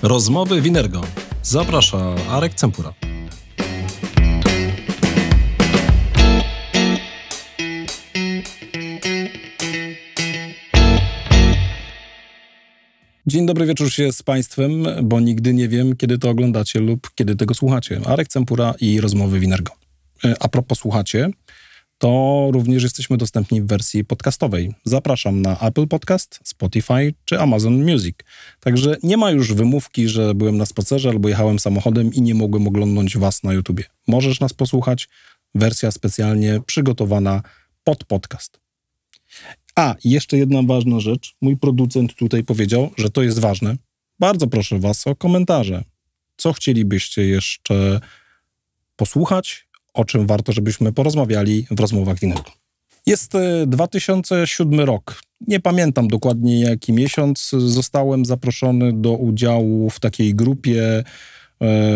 Rozmowy Winergo. Zaprasza Arek Cempura. Dzień dobry wieczór się z Państwem, bo nigdy nie wiem, kiedy to oglądacie lub kiedy tego słuchacie. Arek Cempura i Rozmowy Winergo. A propos słuchacie, to również jesteśmy dostępni w wersji podcastowej. Zapraszam na Apple Podcast, Spotify czy Amazon Music. Także nie ma już wymówki, że byłem na spacerze albo jechałem samochodem i nie mogłem oglądać Was na YouTubie. Możesz nas posłuchać, wersja specjalnie przygotowana pod podcast. A, jeszcze jedna ważna rzecz. Mój producent tutaj powiedział, że to jest ważne. Bardzo proszę Was o komentarze. Co chcielibyście jeszcze posłuchać? O czym warto, żebyśmy porozmawiali w rozmowach Winergo. Jest 2007 rok. Nie pamiętam dokładnie jaki miesiąc. Zostałem zaproszony do udziału w takiej grupie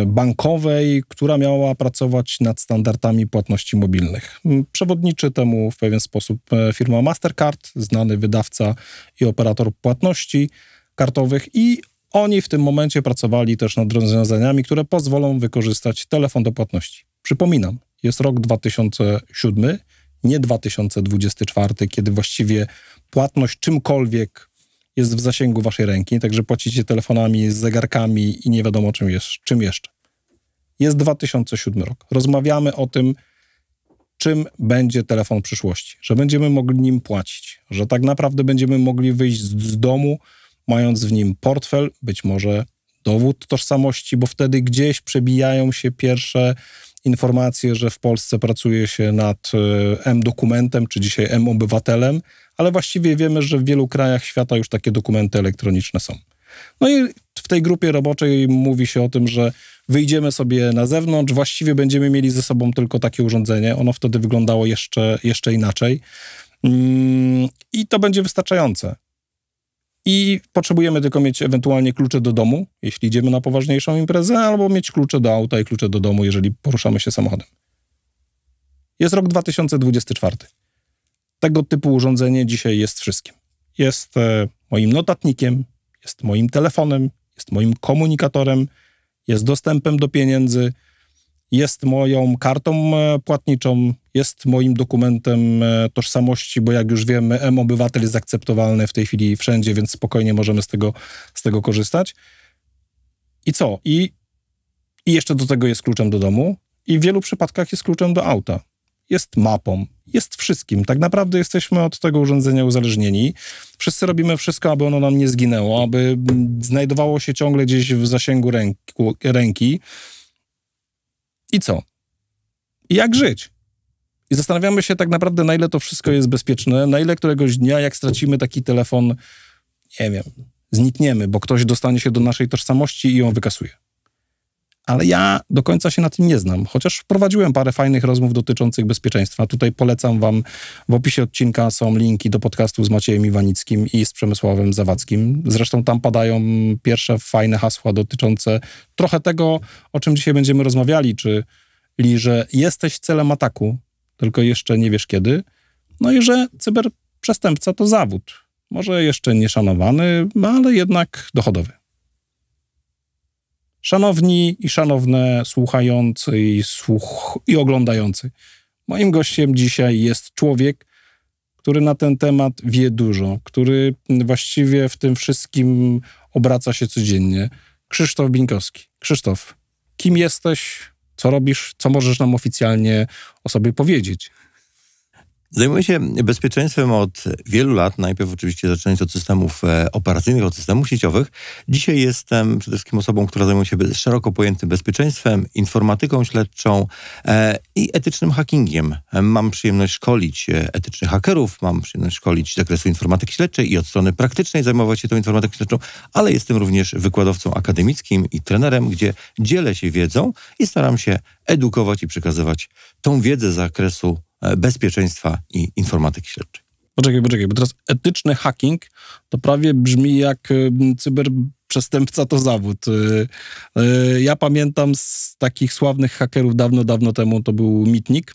bankowej, która miała pracować nad standardami płatności mobilnych. Przewodniczy temu w pewien sposób firma Mastercard, znany wydawca i operator płatności kartowych, i oni w tym momencie pracowali też nad rozwiązaniami, które pozwolą wykorzystać telefon do płatności. Przypominam, jest rok 2007, nie 2024, kiedy właściwie płatność czymkolwiek jest w zasięgu waszej ręki, także płacicie telefonami, z zegarkami i nie wiadomo czym jeszcze. Jest 2007 rok. Rozmawiamy o tym, czym będzie telefon przyszłości, że będziemy mogli nim płacić, że tak naprawdę będziemy mogli wyjść z domu, mając w nim portfel, być może dowód tożsamości, bo wtedy gdzieś przebijają się pierwsze informacje, że w Polsce pracuje się nad M-dokumentem, czy dzisiaj M-obywatelem, ale właściwie wiemy, że w wielu krajach świata już takie dokumenty elektroniczne są. No i w tej grupie roboczej mówi się o tym, że wyjdziemy sobie na zewnątrz, właściwie będziemy mieli ze sobą tylko takie urządzenie. Ono wtedy wyglądało jeszcze inaczej. I to będzie wystarczające. I potrzebujemy tylko mieć ewentualnie klucze do domu, jeśli idziemy na poważniejszą imprezę, albo mieć klucze do auta i klucze do domu, jeżeli poruszamy się samochodem. Jest rok 2024. Tego typu urządzenie dzisiaj jest wszystkim. Jest moim notatnikiem, jest moim telefonem, jest moim komunikatorem, jest dostępem do pieniędzy, jest moją kartą płatniczą, jest moim dokumentem tożsamości, bo jak już wiemy, M-obywatel jest akceptowalny w tej chwili wszędzie, więc spokojnie możemy z tego korzystać. I co? I jeszcze do tego jest kluczem do domu i w wielu przypadkach jest kluczem do auta. Jest mapą, jest wszystkim. Tak naprawdę jesteśmy od tego urządzenia uzależnieni. Wszyscy robimy wszystko, aby ono nam nie zginęło, aby znajdowało się ciągle gdzieś w zasięgu ręki. I co? I jak żyć? I zastanawiamy się tak naprawdę, na ile to wszystko jest bezpieczne, na ile któregoś dnia, jak stracimy taki telefon, nie wiem, znikniemy, bo ktoś dostanie się do naszej tożsamości i ją wykasuje. Ale ja do końca się na tym nie znam, chociaż wprowadziłem parę fajnych rozmów dotyczących bezpieczeństwa. Tutaj polecam wam, w opisie odcinka są linki do podcastu z Maciejem Iwanickim i z Przemysławem Zawadzkim. Zresztą tam padają pierwsze fajne hasła dotyczące trochę tego, o czym dzisiaj będziemy rozmawiali, czyli że jesteś celem ataku, tylko jeszcze nie wiesz kiedy, no i że cyberprzestępca to zawód. Może jeszcze nieszanowany, ale jednak dochodowy. Szanowni i szanowne słuchający i oglądający, moim gościem dzisiaj jest człowiek, który na ten temat wie dużo, który właściwie w tym wszystkim obraca się codziennie. Krzysztof Bińkowski. Krzysztof, kim jesteś, co robisz, co możesz nam oficjalnie o sobie powiedzieć? Zajmuję się bezpieczeństwem od wielu lat. Najpierw oczywiście zaczynając od systemów operacyjnych, od systemów sieciowych. Dzisiaj jestem przede wszystkim osobą, która zajmuje się szeroko pojętym bezpieczeństwem, informatyką śledczą i etycznym hackingiem. Mam przyjemność szkolić etycznych hakerów, mam przyjemność szkolić z zakresu informatyki śledczej i od strony praktycznej zajmować się tą informatyką śledczą, ale jestem również wykładowcą akademickim i trenerem, gdzie dzielę się wiedzą i staram się edukować i przekazywać tą wiedzę z zakresu bezpieczeństwa i informatyki śledczej. Poczekaj, bo teraz etyczny hacking to prawie brzmi jak cyberprzestępca to zawód. Ja pamiętam z takich sławnych hakerów dawno temu, to był Mitnik.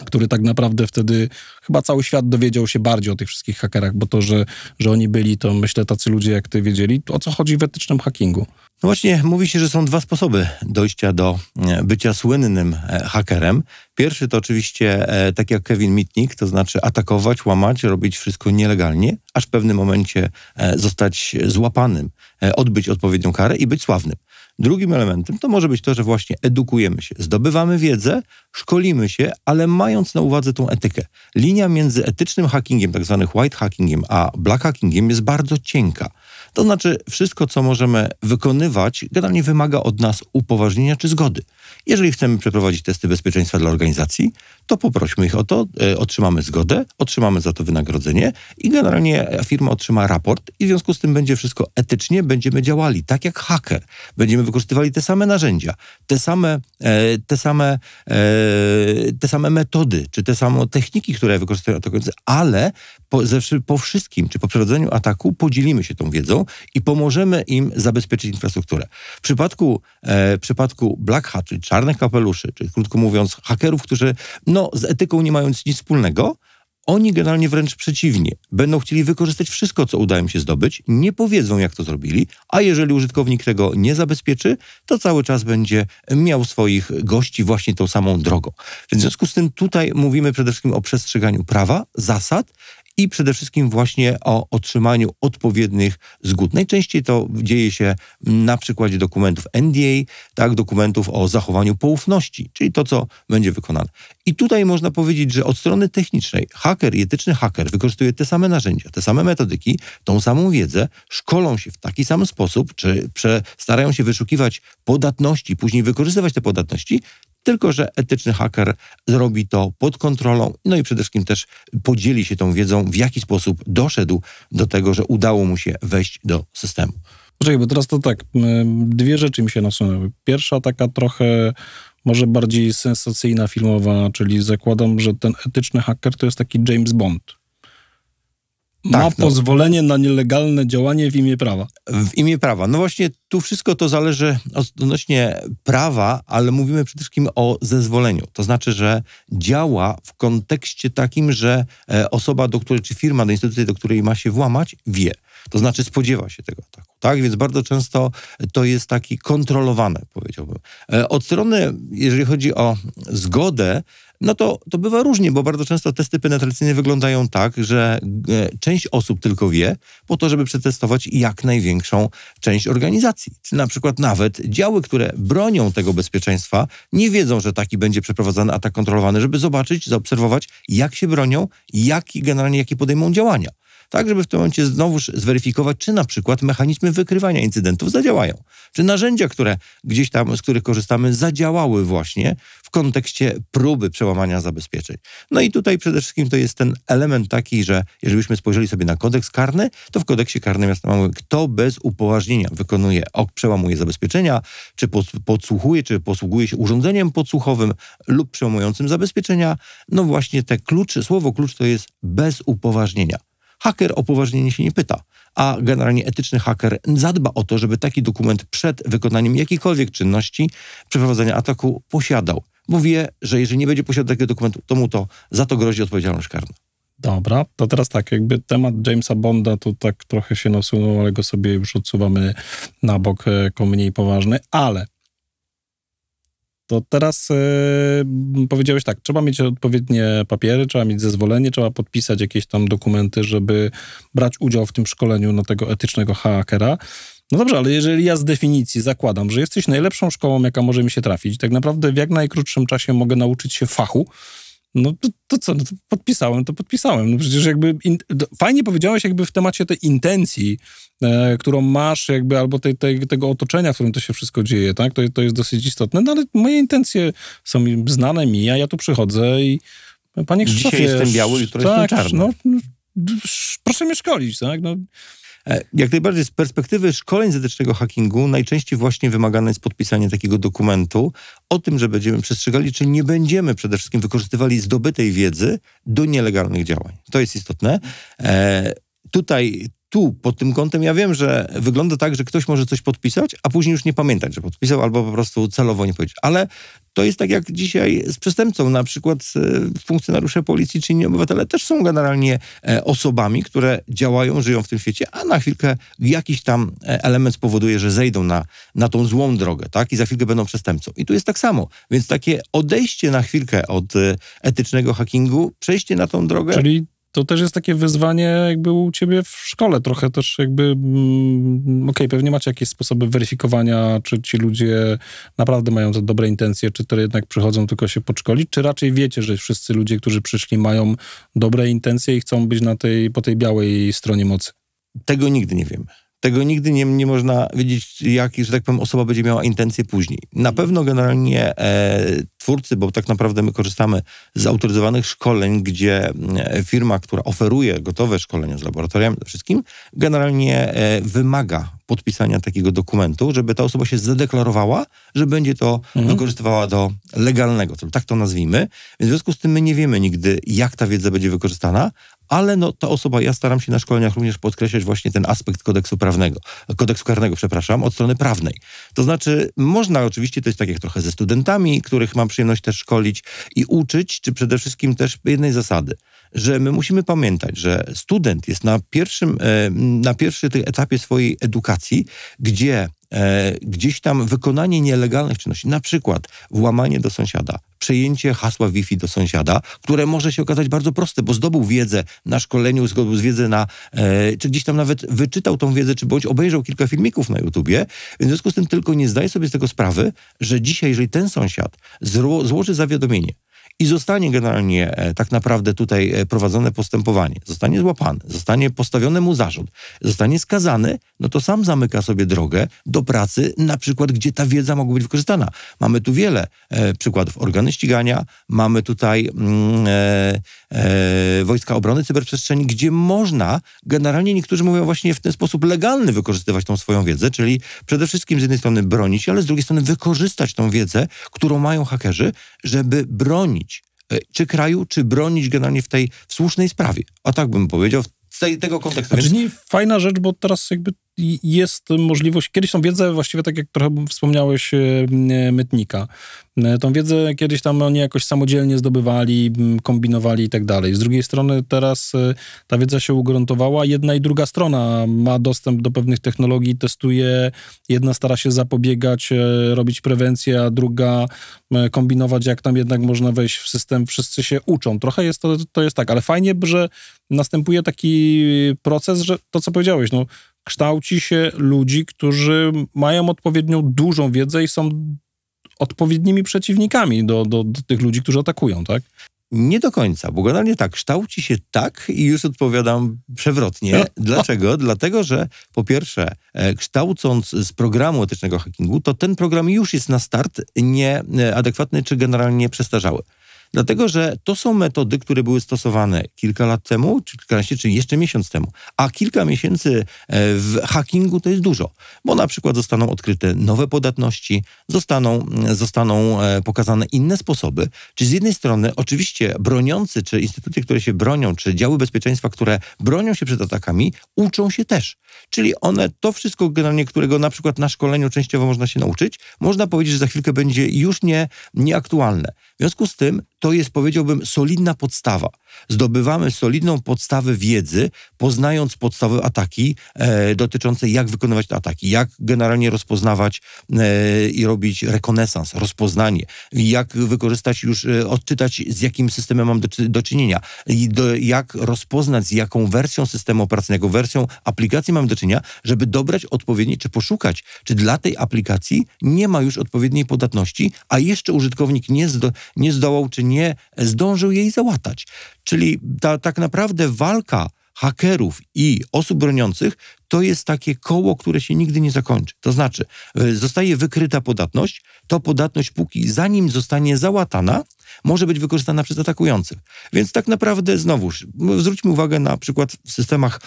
który tak naprawdę wtedy chyba cały świat dowiedział się bardziej o tych wszystkich hakerach, bo to, że oni byli, to myślę tacy ludzie jak ty wiedzieli, o co chodzi w etycznym hackingu. No właśnie, mówi się, że są dwa sposoby dojścia do bycia słynnym hakerem. Pierwszy to oczywiście tak jak Kevin Mitnick, to znaczy atakować, łamać, robić wszystko nielegalnie, aż w pewnym momencie zostać złapanym, odbyć odpowiednią karę i być sławnym. Drugim elementem to może być to, że właśnie edukujemy się, zdobywamy wiedzę, szkolimy się, ale mając na uwadze tą etykę. Linia między etycznym hackingiem, tak zwanym white hackingiem, a black hackingiem jest bardzo cienka. To znaczy wszystko, co możemy wykonywać, generalnie wymaga od nas upoważnienia czy zgody. Jeżeli chcemy przeprowadzić testy bezpieczeństwa dla organizacji, to poprośmy ich o to, otrzymamy zgodę, otrzymamy za to wynagrodzenie i generalnie firma otrzyma raport i w związku z tym będzie wszystko etycznie, będziemy działali tak jak haker. Będziemy wykorzystywali te same narzędzia, te same metody, czy te same techniki, które wykorzystują atakujący, ale po wszystkim, czy po przeprowadzeniu ataku podzielimy się tą wiedzą i pomożemy im zabezpieczyć infrastrukturę. W przypadku black hat, czyli czarnych kapeluszy, czyli krótko mówiąc hakerów, którzy z etyką nie mają nic wspólnego, oni generalnie wręcz przeciwnie. Będą chcieli wykorzystać wszystko, co uda im się zdobyć, nie powiedzą, jak to zrobili, a jeżeli użytkownik tego nie zabezpieczy, to cały czas będzie miał swoich gości właśnie tą samą drogą. Więc w związku z tym tutaj mówimy przede wszystkim o przestrzeganiu prawa, zasad i przede wszystkim właśnie o otrzymaniu odpowiednich zgód. Najczęściej to dzieje się na przykładzie dokumentów NDA, tak, dokumentów o zachowaniu poufności, czyli to, co będzie wykonane. I tutaj można powiedzieć, że od strony technicznej haker i etyczny haker wykorzystuje te same narzędzia, te same metodyki, tą samą wiedzę, szkolą się w taki sam sposób, czy starają się wyszukiwać podatności, później wykorzystywać te podatności, tylko że etyczny haker zrobi to pod kontrolą, no i przede wszystkim też podzieli się tą wiedzą, w jaki sposób doszedł do tego, że udało mu się wejść do systemu. Poczekaj, bo teraz to tak, dwie rzeczy mi się nasunęły. Pierwsza taka trochę może bardziej sensacyjna, filmowa, czyli zakładam, że ten etyczny haker to jest taki James Bond. Ma pozwolenie na nielegalne działanie w imię prawa. W imię prawa. No właśnie tu wszystko to zależy odnośnie prawa, ale mówimy przede wszystkim o zezwoleniu. To znaczy, że działa w kontekście takim, że osoba, do której, czy firma, do instytucji, do której ma się włamać, wie. To znaczy spodziewa się tego ataku. Tak? Więc bardzo często to jest taki kontrolowane, powiedziałbym. Od strony, jeżeli chodzi o zgodę, no to bywa różnie, bo bardzo często testy penetracyjne wyglądają tak, że część osób tylko wie po to, żeby przetestować jak największą część organizacji. Na przykład nawet działy, które bronią tego bezpieczeństwa, nie wiedzą, że taki będzie przeprowadzany atak kontrolowany, żeby zobaczyć, zaobserwować, jak się bronią, jakie podejmą działania. Tak, żeby w tym momencie znowuż zweryfikować, czy na przykład mechanizmy wykrywania incydentów zadziałają. Czy narzędzia, które gdzieś tam, z których korzystamy, zadziałały właśnie w kontekście próby przełamania zabezpieczeń. No i tutaj przede wszystkim to jest ten element taki, że jeżeli byśmy spojrzeli sobie na kodeks karny, to w kodeksie karnym jasno mamy, kto bez upoważnienia przełamuje zabezpieczenia, czy podsłuchuje, czy posługuje się urządzeniem podsłuchowym lub przełamującym zabezpieczenia. No właśnie słowo klucz to jest bez upoważnienia. Haker o upoważnienie się nie pyta, a generalnie etyczny haker zadba o to, żeby taki dokument przed wykonaniem jakiejkolwiek czynności, przeprowadzenia ataku posiadał, bo wie, że jeżeli nie będzie posiadał takiego dokumentu, to mu za to grozi odpowiedzialność karna. Dobra, to teraz tak, jakby temat Jamesa Bonda tu tak trochę się nasunął, ale go sobie już odsuwamy na bok jako mniej poważny, ale to teraz powiedziałeś tak, trzeba mieć odpowiednie papiery, trzeba mieć zezwolenie, trzeba podpisać jakieś tam dokumenty, żeby brać udział w tym szkoleniu na tego etycznego hakera. No dobrze, ale jeżeli ja z definicji zakładam, że jesteś najlepszą szkołą, jaka może mi się trafić, tak naprawdę w jak najkrótszym czasie mogę nauczyć się fachu, no to co, no to podpisałem. No przecież jakby fajnie powiedziałeś jakby w temacie tej intencji, którą masz jakby, albo tego otoczenia, w którym to się wszystko dzieje, tak? To jest dosyć istotne, no ale moje intencje są znane mi, ja tu przychodzę i panie Krzysztofie... Dzisiaj jestem biały, jutro jestem czarny. Proszę mnie szkolić, tak? No. Jak najbardziej z perspektywy szkoleń z etycznego hackingu najczęściej właśnie wymagane jest podpisanie takiego dokumentu o tym, że będziemy przestrzegali, czy nie będziemy przede wszystkim wykorzystywali zdobytej wiedzy do nielegalnych działań. To jest istotne. Tutaj tu, pod tym kątem, ja wiem, że wygląda tak, że ktoś może coś podpisać, a później już nie pamiętać, że podpisał, albo po prostu celowo nie powiedzieć. Ale to jest tak jak dzisiaj z przestępcą. Na przykład funkcjonariusze policji czy inni obywatele też są generalnie osobami, które działają, żyją w tym świecie, a na chwilkę jakiś tam element spowoduje, że zejdą na tą złą drogę, tak? I za chwilkę będą przestępcą. I tu jest tak samo. Więc takie odejście na chwilkę od etycznego hackingu, przejście na tą drogę... Czyli to też jest takie wyzwanie jakby u ciebie w szkole trochę też jakby, okej, pewnie macie jakieś sposoby weryfikowania, czy ci ludzie naprawdę mają te dobre intencje, czy to jednak przychodzą tylko się podszkolić, czy raczej wiecie, że wszyscy ludzie, którzy przyszli, mają dobre intencje i chcą być po tej białej stronie mocy? Tego nigdy nie wiemy. Tego nigdy nie można wiedzieć, jaki, że tak powiem, osoba będzie miała intencje później. Na pewno generalnie twórcy, bo tak naprawdę my korzystamy z autoryzowanych szkoleń, gdzie firma, która oferuje gotowe szkolenia z laboratoriami, wszystkim, generalnie wymaga podpisania takiego dokumentu, żeby ta osoba się zadeklarowała, że będzie to wykorzystywała do legalnego celu. Tak to nazwijmy. Więc w związku z tym my nie wiemy nigdy, jak ta wiedza będzie wykorzystana, ale no, ta osoba, ja staram się na szkoleniach również podkreślać właśnie ten aspekt kodeksu karnego, od strony prawnej. To znaczy, można oczywiście, to jest tak jak trochę ze studentami, których mam przyjemność też szkolić i uczyć, czy przede wszystkim też jednej zasady, że my musimy pamiętać, że student jest na pierwszym etapie swojej edukacji, gdzie gdzieś tam wykonanie nielegalnych czynności, na przykład włamanie do sąsiada, przejęcie hasła Wi-Fi do sąsiada, które może się okazać bardzo proste, bo zdobył wiedzę na szkoleniu, zdobył wiedzę czy gdzieś tam nawet wyczytał tą wiedzę, czy bądź obejrzał kilka filmików na YouTubie, więc w związku z tym tylko nie zdaje sobie z tego sprawy, że dzisiaj, jeżeli ten sąsiad złoży zawiadomienie i zostanie generalnie tak naprawdę tutaj prowadzone postępowanie, zostanie złapany, zostanie postawiony mu zarzut, zostanie skazany, no to sam zamyka sobie drogę do pracy, na przykład, gdzie ta wiedza mogła być wykorzystana. Mamy tu wiele przykładów. Organy ścigania, mamy tutaj Wojska Obrony Cyberprzestrzeni, gdzie można, generalnie niektórzy mówią właśnie w ten sposób legalny wykorzystywać tą swoją wiedzę, czyli przede wszystkim z jednej strony bronić, ale z drugiej strony wykorzystać tą wiedzę, którą mają hakerzy, żeby bronić czy kraju, czy bronić generalnie w słusznej sprawie. A tak bym powiedział z tego kontekstu. Znaczy nie fajna rzecz, bo teraz jakby jest możliwość, kiedyś tą wiedzę, właściwie tak jak trochę wspomniałeś, Mytnika, tą wiedzę kiedyś tam oni jakoś samodzielnie zdobywali, kombinowali i tak dalej. Z drugiej strony teraz ta wiedza się ugruntowała, jedna i druga strona ma dostęp do pewnych technologii, testuje, jedna stara się zapobiegać, robić prewencję, a druga kombinować, jak tam jednak można wejść w system, wszyscy się uczą. Trochę jest to jest tak, ale fajnie, że następuje taki proces, że to, co powiedziałeś, no kształci się ludzi, którzy mają odpowiednią dużą wiedzę i są odpowiednimi przeciwnikami do tych ludzi, którzy atakują, tak? Nie do końca, bo generalnie tak, kształci się tak i już odpowiadam przewrotnie. Dlaczego? Dlatego, że po pierwsze, kształcąc z programu etycznego hackingu, to ten program już jest na start nieadekwatny czy generalnie przestarzały. Dlatego, że to są metody, które były stosowane kilka lat temu, czy kilkanaście, czy jeszcze miesiąc temu. A kilka miesięcy w hackingu to jest dużo, bo na przykład zostaną odkryte nowe podatności, zostaną pokazane inne sposoby. Czy z jednej strony oczywiście broniący, czy instytucje, które się bronią, czy działy bezpieczeństwa, które bronią się przed atakami, uczą się też. Czyli one, to wszystko generalnie, którego na przykład na szkoleniu częściowo można się nauczyć, można powiedzieć, że za chwilkę będzie już nieaktualne. W związku z tym to jest, powiedziałbym, solidna podstawa. Zdobywamy solidną podstawę wiedzy, poznając podstawowe ataki dotyczące jak wykonywać te ataki, jak generalnie rozpoznawać i robić rekonesans, rozpoznanie, jak wykorzystać już, odczytać z jakim systemem mam do czynienia, jak rozpoznać z jaką wersją systemu operacyjnego, wersją aplikacji mam do czynienia, żeby dobrać odpowiednie, czy poszukać, czy dla tej aplikacji nie ma już odpowiedniej podatności, a jeszcze użytkownik nie zdołał, czy nie zdążył jej załatać. Czyli tak naprawdę walka hakerów i osób broniących to jest takie koło, które się nigdy nie zakończy. To znaczy, zostaje wykryta podatność, to podatność zanim zostanie załatana, może być wykorzystana przez atakujących. Więc tak naprawdę znowuż, zwróćmy uwagę na przykład w systemach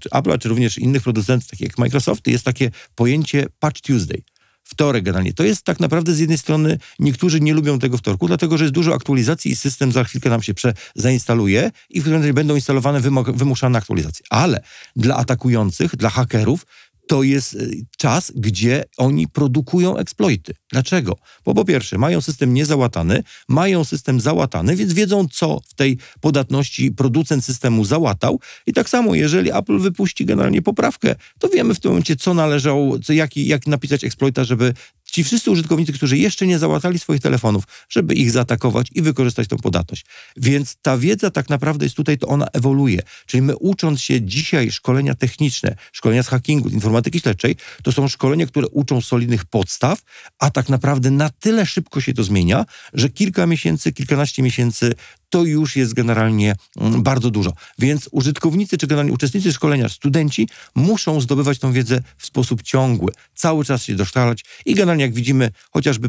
czy Apple'a, czy również innych producentów, takich jak Microsoft, jest takie pojęcie Patch Tuesday. wtorek generalnie. To jest tak naprawdę z jednej strony, niektórzy nie lubią tego wtorku, dlatego że jest dużo aktualizacji i system za chwilkę nam się zainstaluje i w którym razie będą instalowane wymuszane aktualizacje. Ale dla atakujących, dla hakerów, to jest czas, gdzie oni produkują eksploity. Dlaczego? Bo po pierwsze, mają system niezałatany, mają system załatany, więc wiedzą, co w tej podatności producent systemu załatał. I tak samo, jeżeli Apple wypuści generalnie poprawkę, to wiemy w tym momencie, co należało, jak napisać eksploita, żeby ci wszyscy użytkownicy, którzy jeszcze nie załatali swoich telefonów, żeby ich zaatakować i wykorzystać tą podatność. Więc ta wiedza tak naprawdę jest tutaj, to ona ewoluuje. Czyli my ucząc się dzisiaj szkolenia techniczne, szkolenia z hackingu, z informatyki śledczej, to są szkolenia, które uczą solidnych podstaw, a tak naprawdę na tyle szybko się to zmienia, że kilka miesięcy, kilkanaście miesięcy to już jest generalnie bardzo dużo. Więc użytkownicy, czy generalnie uczestnicy szkolenia, studenci muszą zdobywać tą wiedzę w sposób ciągły. Cały czas się doszkalać i generalnie jak widzimy, chociażby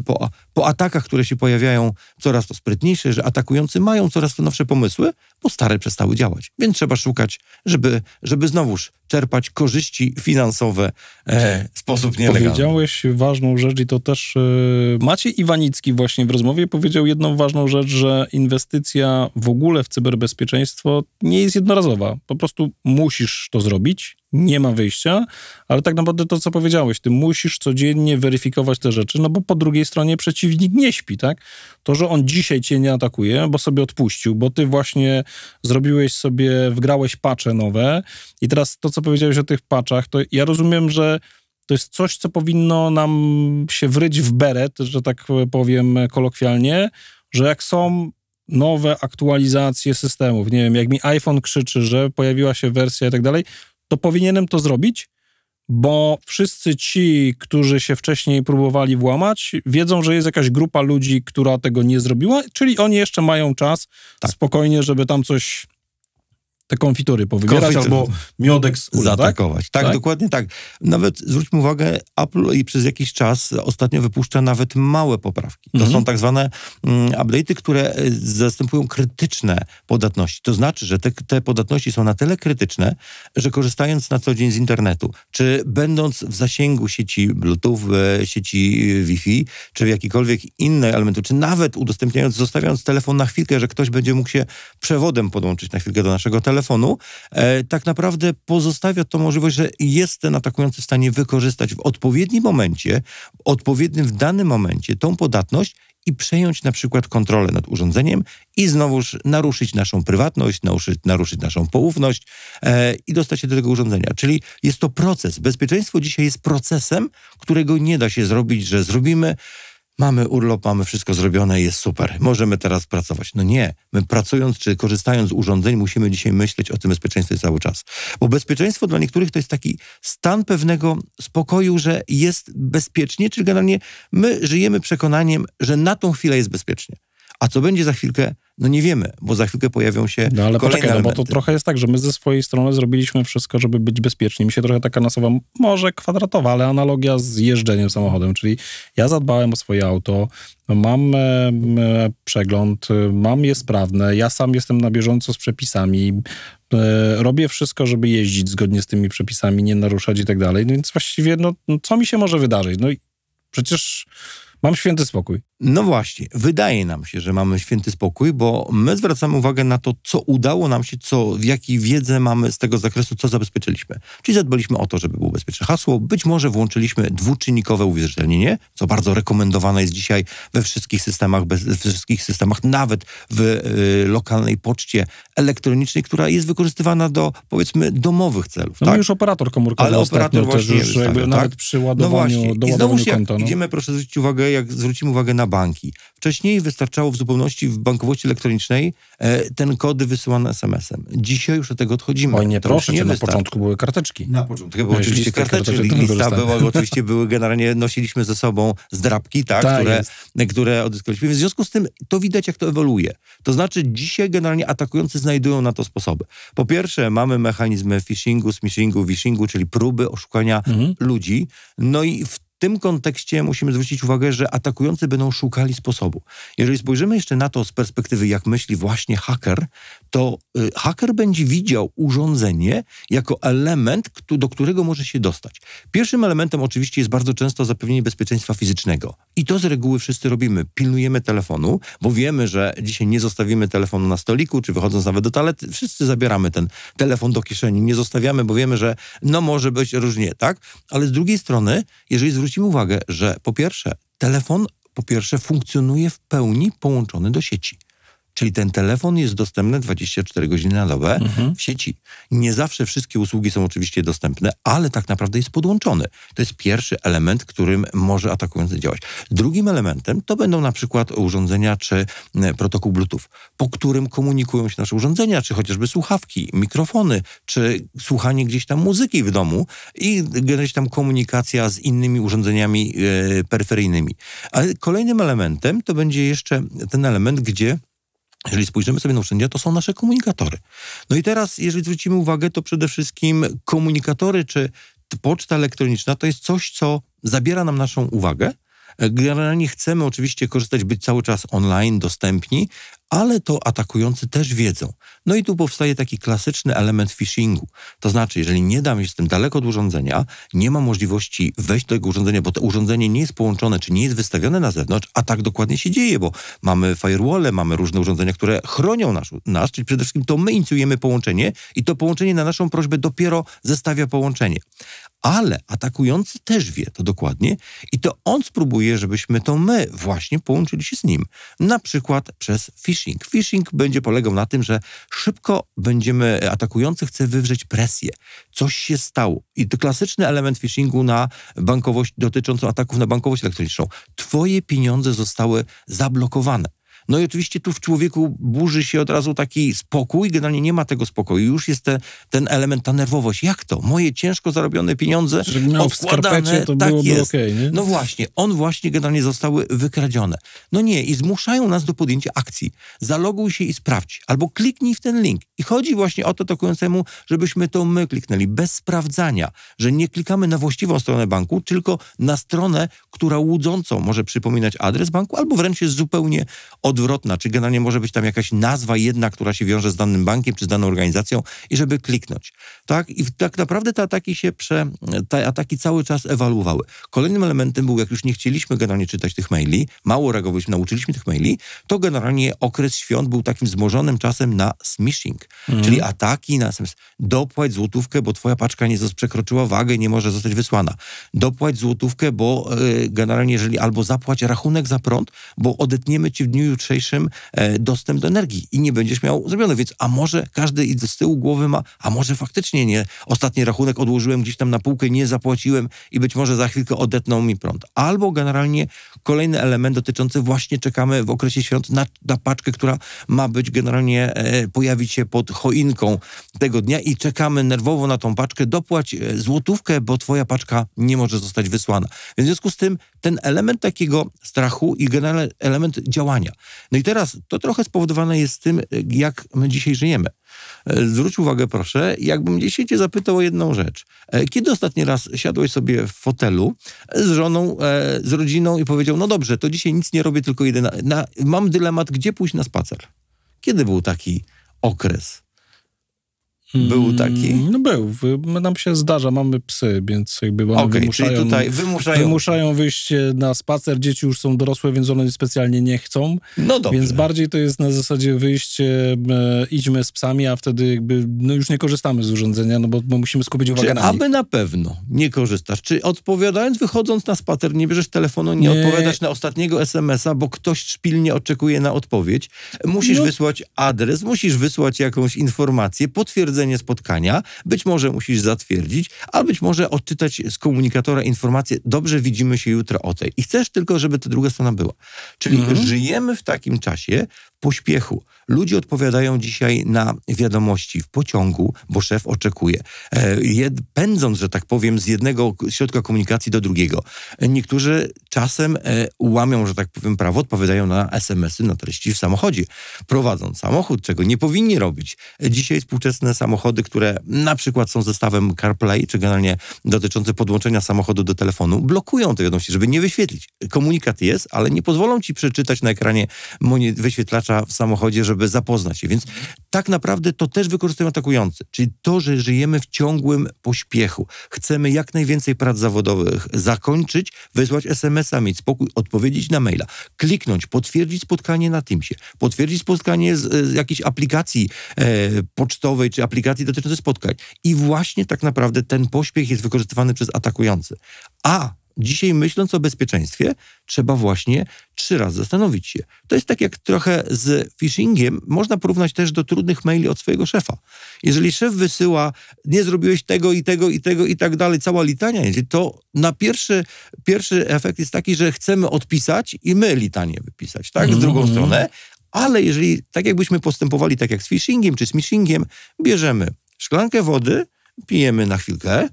po atakach, które się pojawiają coraz to sprytniejsze, że atakujący mają coraz to nowsze pomysły, bo stare przestały działać. Więc trzeba szukać, żeby znowuż czerpać korzyści finansowe w sposób nielegalny. Powiedziałeś ważną rzecz i to też Maciej Iwanicki właśnie w rozmowie powiedział jedną ważną rzecz, że inwestycja w ogóle w cyberbezpieczeństwo nie jest jednorazowa. Po prostu musisz to zrobić, nie ma wyjścia, ale tak naprawdę to, co powiedziałeś, ty musisz codziennie weryfikować te rzeczy, no bo po drugiej stronie przeciwnik nie śpi, tak? To, że on dzisiaj cię nie atakuje, bo sobie odpuścił, bo ty właśnie wgrałeś patche nowe i teraz to, co powiedziałeś o tych patchach, to ja rozumiem, że to jest coś, co powinno nam się wryć w beret, że tak powiem kolokwialnie, że jak są nowe aktualizacje systemów, nie wiem, jak mi iPhone krzyczy, że pojawiła się wersja i tak dalej, to powinienem to zrobić, bo wszyscy ci, którzy się wcześniej próbowali włamać, wiedzą, że jest jakaś grupa ludzi, która tego nie zrobiła, czyli oni jeszcze mają czas spokojnie, żeby tam coś, te konfitury powybierać albo miodek z ul, zaatakować. Tak, dokładnie tak. Nawet zwróćmy uwagę, Apple i przez jakiś czas ostatnio wypuszcza nawet małe poprawki. To są tak zwane update'y, które zastępują krytyczne podatności. To znaczy, że te podatności są na tyle krytyczne, że korzystając na co dzień z internetu, czy będąc w zasięgu sieci Bluetooth, sieci Wi-Fi, czy w jakikolwiek innej elementu, czy nawet zostawiając telefon na chwilkę, że ktoś będzie mógł się przewodem podłączyć na chwilkę do naszego telefonu, tak naprawdę pozostawia to możliwość, że jest ten atakujący w stanie wykorzystać w odpowiednim momencie, w danym momencie tą podatność i przejąć na przykład kontrolę nad urządzeniem i znowuż naruszyć naszą prywatność, naruszyć naszą poufność i dostać się do tego urządzenia. Czyli jest to proces. Bezpieczeństwo dzisiaj jest procesem, którego nie da się zrobić, że zrobimy, mamy urlop, mamy wszystko zrobione, jest super. Możemy teraz pracować. No nie. My pracując czy korzystając z urządzeń musimy dzisiaj myśleć o tym bezpieczeństwie cały czas. Bo bezpieczeństwo dla niektórych to jest taki stan pewnego spokoju, że jest bezpiecznie, czyli generalnie my żyjemy przekonaniem, że na tą chwilę jest bezpiecznie. A co będzie za chwilkę? No nie wiemy, bo za chwilkę pojawią się ale kolejne elementy. Bo to trochę jest tak, że my ze swojej strony zrobiliśmy wszystko, żeby być bezpieczni. Mi się trochę taka nasuwa, może kwadratowa, ale analogia z jeżdżeniem samochodem, czyli ja zadbałem o swoje auto, mam przegląd, mam je sprawne, ja sam jestem na bieżąco z przepisami, robię wszystko, żeby jeździć zgodnie z tymi przepisami, nie naruszać i tak dalej, więc właściwie, no co mi się może wydarzyć? No i przecież mam święty spokój. No właśnie, wydaje nam się, że mamy święty spokój, bo my zwracamy uwagę na to, co udało nam się, w jakiej wiedzę mamy z tego zakresu, co zabezpieczyliśmy. Czyli zadbaliśmy o to, żeby było bezpieczne hasło, być może włączyliśmy dwuczynnikowe uwierzytelnienie, co bardzo rekomendowane jest dzisiaj we wszystkich systemach, nawet w lokalnej poczcie elektronicznej, która jest wykorzystywana do, powiedzmy, domowych celów. No już operator komórkowy. Ale operator właśnie już jakby nawet przy ładowaniu, doładowaniu konta. Idziemy, proszę zwrócić uwagę, jak zwrócimy uwagę na banki. Wcześniej wystarczało w zupełności w bankowości elektronicznej ten kody wysyłane SMS-em. Dzisiaj już od tego odchodzimy. Oj nie, proszę cię, na początku były karteczki. Na początku były oczywiście karteczki. Lista była, oczywiście generalnie nosiliśmy ze sobą zdrabki, które odzyskaliśmy. W związku z tym to widać, jak to ewoluuje. To znaczy dzisiaj generalnie atakujący znajdują na to sposoby. Po pierwsze mamy mechanizmy phishingu, smishingu, vishingu, czyli próby oszukania ludzi. No i w tym kontekście musimy zwrócić uwagę, że atakujący będą szukali sposobu. Jeżeli spojrzymy jeszcze na to z perspektywy, jak myśli właśnie haker, to haker będzie widział urządzenie jako element, do którego może się dostać. Pierwszym elementem oczywiście jest bardzo często zapewnienie bezpieczeństwa fizycznego. I to z reguły wszyscy robimy. Pilnujemy telefonu, bo wiemy, że dzisiaj nie zostawimy telefonu na stoliku, czy wychodząc nawet do toalety, wszyscy zabieramy ten telefon do kieszeni. Nie zostawiamy, bo wiemy, że może być różnie, tak? Ale z drugiej strony, jeżeli zwrócimy uwagę, że po pierwsze, telefon funkcjonuje w pełni połączony do sieci. Czyli ten telefon jest dostępny 24 godziny na dobę w sieci. Nie zawsze wszystkie usługi są oczywiście dostępne, ale tak naprawdę jest podłączony. To jest pierwszy element, którym może atakujący działać. Drugim elementem to będą na przykład urządzenia czy protokół Bluetooth, po którym komunikują się nasze urządzenia, czy chociażby słuchawki, mikrofony, czy słuchanie gdzieś tam muzyki w domu i gdzieś tam komunikacja z innymi urządzeniami peryferyjnymi. Ale kolejnym elementem to będzie jeszcze ten element, gdzie jeżeli spojrzymy sobie na urządzenia, to są nasze komunikatory. No i teraz, jeżeli zwrócimy uwagę, to przede wszystkim komunikatory czy poczta elektroniczna to jest coś, co zabiera nam naszą uwagę. Generalnie chcemy oczywiście korzystać, być cały czas online, dostępni, ale to atakujący też wiedzą. No i tu powstaje taki klasyczny element phishingu. To znaczy, jeżeli nie dam, jestem daleko od urządzenia, nie ma możliwości wejść do tego urządzenia, bo to urządzenie nie jest połączone, czy nie jest wystawione na zewnątrz, a tak dokładnie się dzieje, bo mamy firewall, mamy różne urządzenia, które chronią nas, czyli przede wszystkim to my inicjujemy połączenie i to połączenie na naszą prośbę dopiero zestawia połączenie. Ale atakujący też wie to dokładnie i to on spróbuje, żebyśmy to my właśnie połączyli się z nim. Na przykład przez phishing. Phishing będzie polegał na tym, że szybko atakujący chce wywrzeć presję. Coś się stało. I to klasyczny element phishingu na bankowość, dotyczący ataków na bankowość elektroniczną. Twoje pieniądze zostały zablokowane. No i oczywiście tu w człowieku burzy się od razu taki spokój, generalnie nie ma tego spokoju. Już jest ten element, ta nerwowość. Jak to? Moje ciężko zarobione pieniądze żeby miał odkładane, w skarpecie, to tak byłoby jest. okej, nie? No właśnie, generalnie zostały wykradzione. No nie, i zmuszają nas do podjęcia akcji. Zaloguj się i sprawdź, albo kliknij w ten link. I chodzi właśnie o to atakującemu, żebyśmy to my kliknęli, bez sprawdzania, że nie klikamy na właściwą stronę banku, tylko na stronę, która łudząco może przypominać adres banku, albo wręcz jest zupełnie odwrotna, czy generalnie może być tam jakaś nazwa jedna, która się wiąże z danym bankiem, czy z daną organizacją i żeby kliknąć. Tak? I tak naprawdę te ataki cały czas ewoluowały. Kolejnym elementem był, jak już nie chcieliśmy generalnie czytać tych maili, mało reagowaliśmy, nauczyliśmy tych maili, to generalnie okres świąt był takim wzmożonym czasem na smishing, czyli ataki na dopłać złotówkę, bo twoja paczka nie przekroczyła wagę i nie może zostać wysłana. Dopłać złotówkę, bo generalnie albo zapłać rachunek za prąd, bo odetniemy ci w dniu jutrzejszym dostęp do energii i nie będziesz miał zrobione. Więc a może każdy z tyłu głowy ma, a może faktycznie nie. Ostatni rachunek odłożyłem gdzieś tam na półkę, nie zapłaciłem i być może za chwilkę odetną mi prąd. Albo generalnie kolejny element dotyczący właśnie czekamy w okresie świąt na paczkę, która ma być generalnie pojawić się pod choinką tego dnia i czekamy nerwowo na tą paczkę, dopłać złotówkę, bo twoja paczka nie może zostać wysłana. Więc w związku z tym ten element takiego strachu i generalny element działania. No i teraz to trochę spowodowane jest tym, jak my dzisiaj żyjemy. Zwróć uwagę proszę, jakbym dzisiaj cię zapytał o jedną rzecz. Kiedy ostatni raz siadłeś sobie w fotelu z żoną, z rodziną i powiedział, no dobrze, to dzisiaj nic nie robię, tylko mam dylemat, gdzie pójść na spacer? Kiedy był taki okres? Był taki? No był. Nam się zdarza, mamy psy, więc jakby one wymuszają wyjście na spacer. Dzieci już są dorosłe, więc one specjalnie nie chcą. No dobrze. Więc bardziej to jest na zasadzie wyjście, idźmy z psami, a wtedy jakby już nie korzystamy z urządzenia, no bo musimy skupić uwagę na nich. Aby na pewno nie korzystasz? Czy odpowiadając, wychodząc na spacer, nie bierzesz telefonu, nie odpowiadasz na ostatniego SMS-a, bo ktoś szpilnie oczekuje na odpowiedź? Musisz wysłać adres, musisz wysłać jakąś informację, potwierdzenie spotkania, być może musisz zatwierdzić, a być może odczytać z komunikatora informację, dobrze, widzimy się jutro o tej. I chcesz tylko, żeby ta druga strona była. Czyli żyjemy w takim czasie pośpiechu. Ludzie odpowiadają dzisiaj na wiadomości w pociągu, bo szef oczekuje. Pędząc, że tak powiem, z jednego środka komunikacji do drugiego. Niektórzy czasem łamią, że tak powiem, prawo, odpowiadają na SMS-y, na treści w samochodzie. Prowadząc samochód, czego nie powinni robić. Dzisiaj współczesne samochody, które na przykład są zestawem CarPlay, czy generalnie dotyczące podłączenia samochodu do telefonu, blokują te wiadomości, żeby nie wyświetlić. Komunikat jest, ale nie pozwolą ci przeczytać na ekranie wyświetlacza w samochodzie, żeby zapoznać się. Więc tak naprawdę to też wykorzystują atakujący. Czyli to, że żyjemy w ciągłym pośpiechu. Chcemy jak najwięcej prac zawodowych zakończyć, wysłać SMS-a, mieć spokój, odpowiedzieć na maila, kliknąć, potwierdzić spotkanie na Teamsie, potwierdzić spotkanie z jakiejś aplikacji pocztowej, czy aplikacji dotyczącej spotkań. I właśnie tak naprawdę ten pośpiech jest wykorzystywany przez atakujący. A dzisiaj, myśląc o bezpieczeństwie, trzeba właśnie 3 razy zastanowić się. To jest tak jak trochę z phishingiem, można porównać też do trudnych maili od swojego szefa. Jeżeli szef wysyła, nie zrobiłeś tego i tego i tego i tak dalej, cała litania, to na pierwszy efekt jest taki, że chcemy odpisać i my litanię wypisać, tak? Z drugą stronę. Ale jeżeli, tak jakbyśmy postępowali, tak jak z phishingiem czy smishingiem, bierzemy szklankę wody, pijemy na chwilkę,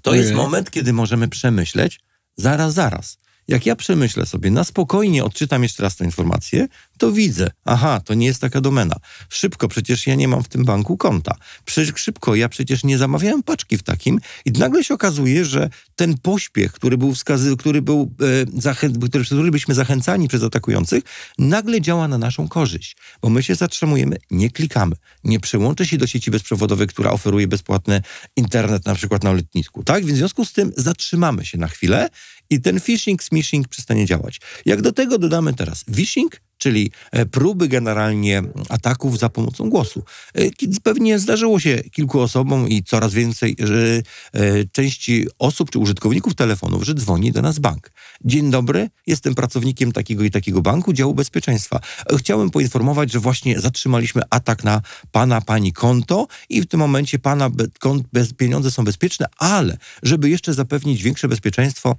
to jest moment, kiedy możemy przemyśleć, zaraz. Jak ja przemyślę sobie, na spokojnie odczytam jeszcze raz tę informację, to widzę, aha, to nie jest taka domena. Szybko, przecież ja nie mam w tym banku konta. Szybko, ja przecież nie zamawiałem paczki w takim i nagle się okazuje, że ten pośpiech, który byliśmy zachęcani przez atakujących, nagle działa na naszą korzyść, bo my się zatrzymujemy, nie klikamy, nie przełączę się do sieci bezprzewodowej, która oferuje bezpłatny internet na przykład na lotnisku, tak? Więc w związku z tym zatrzymamy się na chwilę i ten phishing, smishing przestanie działać. Jak do tego dodamy teraz phishing, czyli próby generalnie ataków za pomocą głosu. Pewnie zdarzyło się kilku osobom i coraz więcej części osób czy użytkowników telefonów, że dzwoni do nas bank. Dzień dobry, jestem pracownikiem takiego i takiego banku, działu bezpieczeństwa. Chciałem poinformować, że właśnie zatrzymaliśmy atak na pani konto i w tym momencie pana pieniądze są bezpieczne, ale żeby jeszcze zapewnić większe bezpieczeństwo,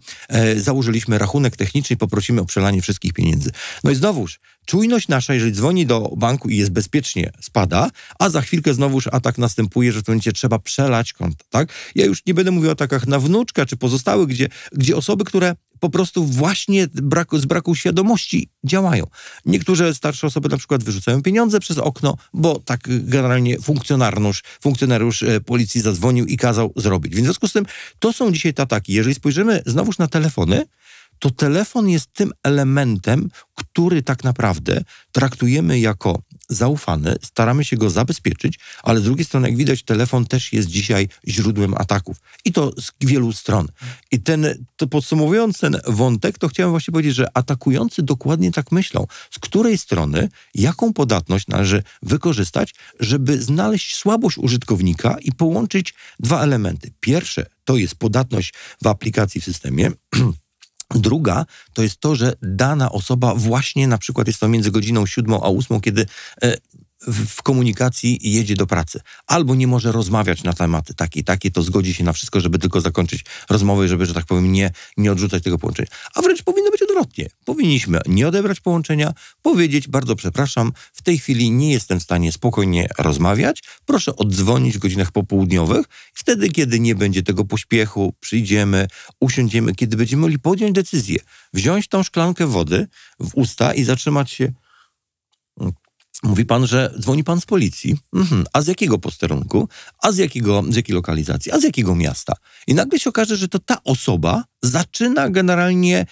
założyliśmy rachunek techniczny i poprosimy o przelanie wszystkich pieniędzy. No i znowuż, czujność nasza, jeżeli dzwoni do banku i jest bezpiecznie, spada, a za chwilkę znowuż atak następuje, że w tym momencie trzeba przelać konto, tak? Ja już nie będę mówił o atakach na wnuczka czy pozostałych, gdzie osoby, które po prostu właśnie z braku świadomości działają. Niektóre starsze osoby na przykład wyrzucają pieniądze przez okno, bo tak generalnie funkcjonariusz policji zadzwonił i kazał zrobić. Więc w związku z tym to są dzisiaj te ataki. Jeżeli spojrzymy znowuż na telefony, to telefon jest tym elementem, który tak naprawdę traktujemy jako zaufany, staramy się go zabezpieczyć, ale z drugiej strony, jak widać, telefon też jest dzisiaj źródłem ataków. I to z wielu stron. I to podsumowując ten wątek, to chciałem właśnie powiedzieć, że atakujący dokładnie tak myślą. Z której strony, jaką podatność należy wykorzystać, żeby znaleźć słabość użytkownika i połączyć 2 elementy. Pierwsze to jest podatność w aplikacji w systemie. Druga to jest to, że dana osoba właśnie na przykład jest to między godziną 7 a 8, kiedy w komunikacji jedzie do pracy. Albo nie może rozmawiać na tematy takie, to zgodzi się na wszystko, żeby tylko zakończyć rozmowę, żeby, że tak powiem, nie odrzucać tego połączenia. A wręcz powinno być odwrotnie. Powinniśmy nie odebrać połączenia, powiedzieć, bardzo przepraszam, w tej chwili nie jestem w stanie spokojnie rozmawiać, proszę oddzwonić w godzinach popołudniowych. Wtedy, kiedy nie będzie tego pośpiechu, przyjdziemy, usiądziemy, kiedy będziemy mogli podjąć decyzję, wziąć tą szklankę wody w usta i zatrzymać się. Mówi pan, że dzwoni pan z policji. A z jakiego posterunku? A z jakiej lokalizacji? A z jakiego miasta? I nagle się okaże, że to ta osoba zaczyna generalnie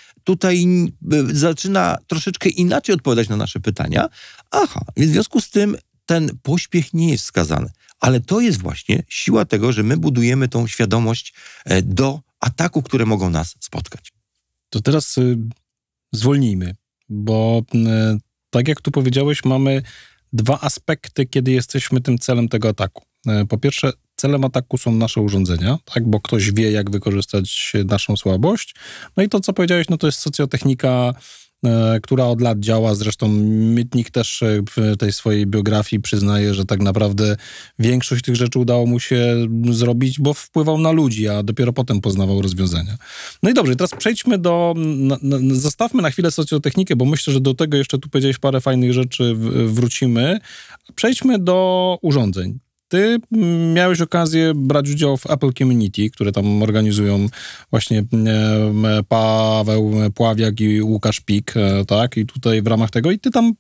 zaczyna troszeczkę inaczej odpowiadać na nasze pytania. Aha, więc w związku z tym ten pośpiech nie jest wskazany. Ale to jest właśnie siła tego, że my budujemy tą świadomość do ataku, które mogą nas spotkać. To teraz zwolnijmy, bo tak jak tu powiedziałeś, mamy 2 aspekty, kiedy jesteśmy tym celem tego ataku. Po pierwsze, celem ataku są nasze urządzenia, tak, bo ktoś wie, jak wykorzystać naszą słabość. No i to, co powiedziałeś, no to jest socjotechnika która od lat działa. Zresztą Mitnick też w tej swojej biografii przyznaje, że tak naprawdę większość tych rzeczy udało mu się zrobić, bo wpływał na ludzi, a dopiero potem poznawał rozwiązania. No i dobrze, teraz przejdźmy zostawmy na chwilę socjotechnikę, bo myślę, że do tego jeszcze tu powiedziałeś parę fajnych rzeczy, wrócimy. Przejdźmy do urządzeń. Ty miałeś okazję brać udział w Apple Community, które tam organizują właśnie Paweł Pławiak i Łukasz Pik, tak? I tutaj w ramach tego, i ty tam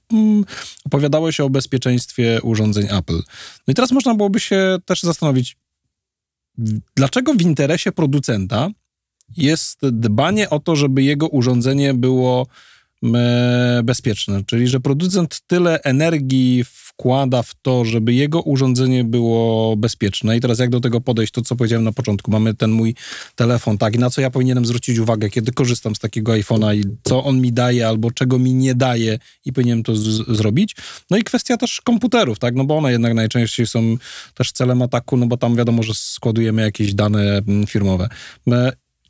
opowiadałeś o bezpieczeństwie urządzeń Apple. No i teraz można byłoby się też zastanowić, dlaczego w interesie producenta jest dbanie o to, żeby jego urządzenie było bezpieczne, czyli że producent tyle energii wkłada w to, żeby jego urządzenie było bezpieczne. I teraz jak do tego podejść, to co powiedziałem na początku, mamy ten mój telefon, tak, i na co ja powinienem zwrócić uwagę, kiedy korzystam z takiego iPhone'a i co on mi daje, albo czego mi nie daje i powinienem to zrobić. No i kwestia też komputerów, tak, no bo one jednak najczęściej są też celem ataku, no bo tam wiadomo, że składujemy jakieś dane firmowe.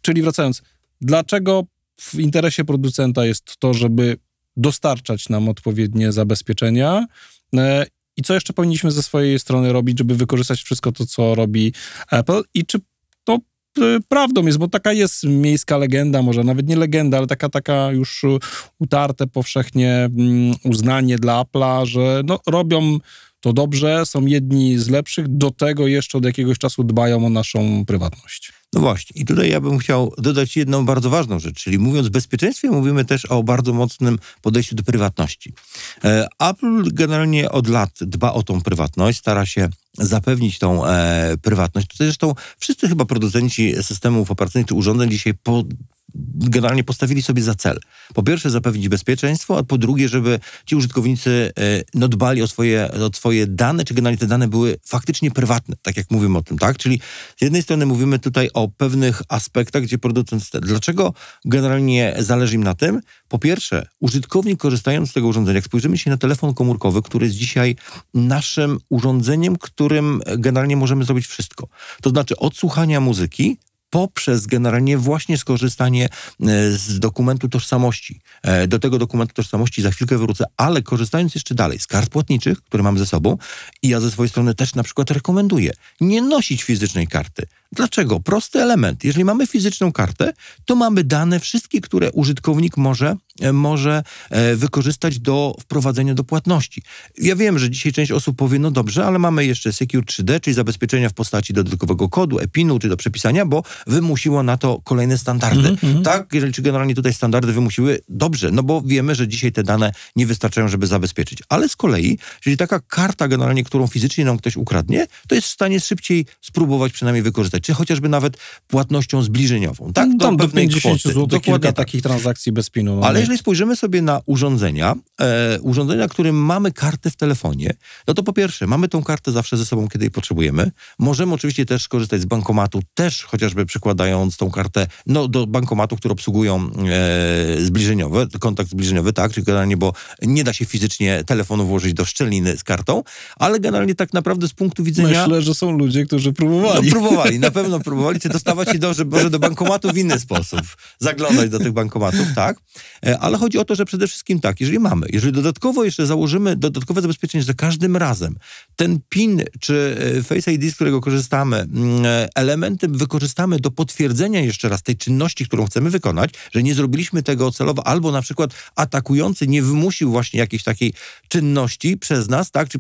Czyli wracając, dlaczego w interesie producenta jest to, żeby dostarczać nam odpowiednie zabezpieczenia i co jeszcze powinniśmy ze swojej strony robić, żeby wykorzystać wszystko to, co robi Apple i czy to prawdą jest, bo taka jest miejska legenda, może nawet nie legenda, ale taka już utarte powszechnie uznanie dla Apple'a, że no, robią to dobrze, są jedni z lepszych, do tego jeszcze od jakiegoś czasu dbają o naszą prywatność. No właśnie. I tutaj ja bym chciał dodać jedną bardzo ważną rzecz, czyli mówiąc o bezpieczeństwie, mówimy też o bardzo mocnym podejściu do prywatności. Apple generalnie od lat dba o tą prywatność, stara się zapewnić tą prywatność. Tutaj zresztą wszyscy chyba producenci systemów operacyjnych czy urządzeń dzisiaj generalnie postawili sobie za cel. Po pierwsze zapewnić bezpieczeństwo, a po drugie, żeby ci użytkownicy dbali o swoje dane, czy generalnie te dane były faktycznie prywatne, tak jak mówimy o tym, tak? Czyli z jednej strony mówimy tutaj o pewnych aspektach, gdzie producent... Dlaczego generalnie zależy im na tym? Po pierwsze, użytkownik korzystając z tego urządzenia, jak spojrzymy się na telefon komórkowy, który jest dzisiaj naszym urządzeniem, którym generalnie możemy zrobić wszystko. To znaczy od słuchania muzyki, poprzez generalnie właśnie skorzystanie z dokumentu tożsamości. Do tego dokumentu tożsamości za chwilkę wrócę, ale korzystając jeszcze dalej z kart płatniczych, które mamy ze sobą, i ja ze swojej strony też na przykład rekomenduję nie nosić fizycznej karty. Dlaczego? Prosty element. Jeżeli mamy fizyczną kartę, to mamy dane wszystkie, które użytkownik może wykorzystać do wprowadzenia do płatności. Ja wiem, że dzisiaj część osób powie, no dobrze, ale mamy jeszcze Secure 3D, czyli zabezpieczenia w postaci dodatkowego kodu, EPIN-u czy do przepisania, bo wymusiło na to kolejne standardy. Tak? Jeżeli czy generalnie tutaj standardy wymusiły, dobrze, no bo wiemy, że dzisiaj te dane nie wystarczają, żeby zabezpieczyć. Ale z kolei, jeżeli taka karta generalnie, którą fizycznie nam ktoś ukradnie, to jest w stanie szybciej spróbować przynajmniej wykorzystać, czy chociażby nawet płatnością zbliżeniową. Tak? Do 50 zł, kilka takich transakcji bez PIN-u. No ale jeżeli spojrzymy sobie na urządzenia, którym mamy kartę w telefonie, no to po pierwsze, mamy tą kartę zawsze ze sobą, kiedy jej potrzebujemy. Możemy oczywiście też korzystać z bankomatu, też chociażby przykładając tą kartę do bankomatu, które obsługują zbliżeniowe, kontakt zbliżeniowy, tak, czyli generalnie, bo nie da się fizycznie telefonu włożyć do szczeliny z kartą, ale generalnie tak naprawdę z punktu widzenia... Myślę, że są ludzie, którzy próbowali. No, próbowali, na pewno próbowali, czy dostawać się do bankomatu w inny sposób, zaglądać do tych bankomatów, tak, ale chodzi o to, że przede wszystkim tak, jeżeli dodatkowo jeszcze założymy dodatkowe zabezpieczenie, że każdym razem ten PIN czy Face ID, z którego korzystamy, elementem wykorzystamy do potwierdzenia jeszcze raz tej czynności, którą chcemy wykonać, że nie zrobiliśmy tego celowo, albo na przykład atakujący nie wymusił właśnie jakiejś takiej czynności przez nas, tak, czy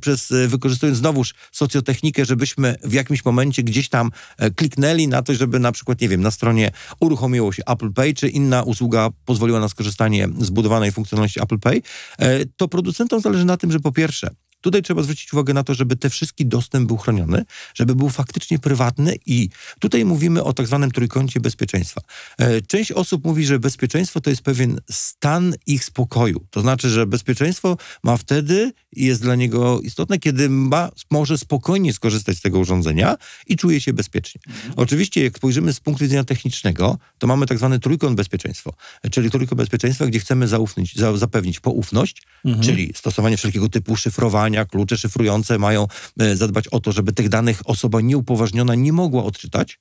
wykorzystując znowuż socjotechnikę, żebyśmy w jakimś momencie gdzieś tam kliknęli na to, żeby na przykład, nie wiem, na stronie uruchomiło się Apple Pay, czy inna usługa pozwoliła na skorzystanie z budowanej funkcjonalności Apple Pay, to producentom zależy na tym, że po pierwsze, tutaj trzeba zwrócić uwagę na to, żeby ten wszystki dostęp był chroniony, żeby był faktycznie prywatny i tutaj mówimy o tak zwanym trójkącie bezpieczeństwa. Część osób mówi, że bezpieczeństwo to jest pewien stan ich spokoju. To znaczy, że bezpieczeństwo ma wtedy i jest dla niego istotne, kiedy może spokojnie skorzystać z tego urządzenia i czuje się bezpiecznie. Oczywiście, jak spojrzymy z punktu widzenia technicznego, to mamy tak zwany trójkąt bezpieczeństwa, czyli trójkąt bezpieczeństwa, gdzie chcemy zapewnić poufność, czyli stosowanie wszelkiego typu szyfrowania, szyfrowania, klucze szyfrujące mają zadbać o to, żeby tych danych osoba nieupoważniona nie mogła odczytać.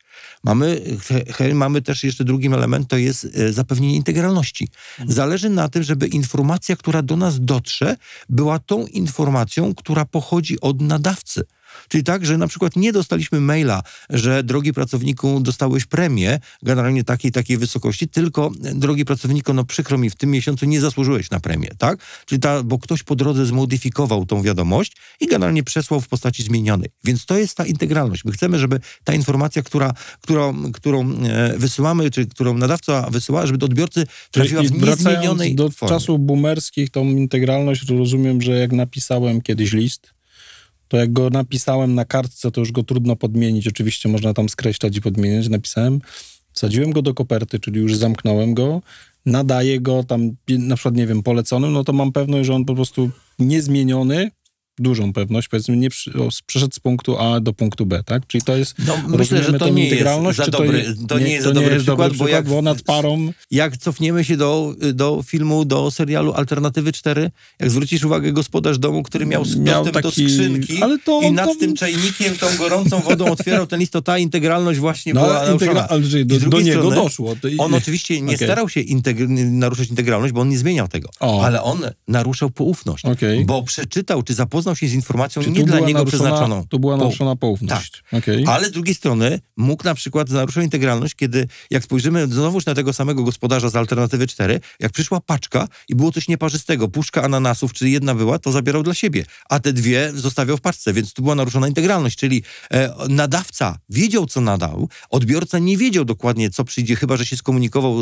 Mamy też jeszcze drugim element, to jest zapewnienie integralności. Zależy na tym, żeby informacja, która do nas dotrze, była tą informacją, która pochodzi od nadawcy. Czyli tak, że na przykład nie dostaliśmy maila, że drogi pracowniku, dostałeś premię generalnie takiej wysokości, tylko drogi pracowniku, no przykro mi, w tym miesiącu nie zasłużyłeś na premię, tak? Czyli bo ktoś po drodze zmodyfikował tą wiadomość i generalnie przesłał w postaci zmienionej. Więc to jest ta integralność. My chcemy, żeby ta informacja, którą wysyłamy, czy którą nadawca wysyła, żeby do odbiorcy trafiła w niezmienionej do formie. czasów boomerskich tą integralność rozumiem, że jak napisałem kiedyś list, to jak go napisałem na kartce, to już go trudno podmienić. Oczywiście można tam skreślać i podmieniać. Napisałem, wsadziłem go do koperty, czyli już zamknąłem go, nadaję go tam, na przykład, nie wiem, poleconym, no to mam pewność, że on po prostu niezmieniony, dużą pewność, powiedzmy, nie przeszedł z punktu A do punktu B, tak? Czyli to jest, myślę, że to nie jest za dobry, to nie jest za dobry przykład, bo nad parą... Jak cofniemy się do filmu, do serialu Alternatywy 4, jak zwrócisz uwagę, gospodarz domu, który miał dostęp do skrzynki i nad tym czajnikiem tą gorącą wodą otwierał ten list, to ta integralność właśnie była naruszona. Do niego strony, doszło. On oczywiście nie starał się naruszyć integralność, bo on nie zmieniał tego, ale on naruszał poufność, bo przeczytał, czy zapoznał się z informacją nie dla niego przeznaczoną. To była naruszona poufność. Tak. Ale z drugiej strony mógł na przykład naruszyć integralność, kiedy jak spojrzymy znowuż na tego samego gospodarza z Alternatywy 4, jak przyszła paczka i było coś nieparzystego, puszka ananasów, czy jedna była, to zabierał dla siebie, a te dwie zostawiał w paczce, więc tu była naruszona integralność, czyli nadawca wiedział, co nadał, odbiorca nie wiedział dokładnie, co przyjdzie, chyba że się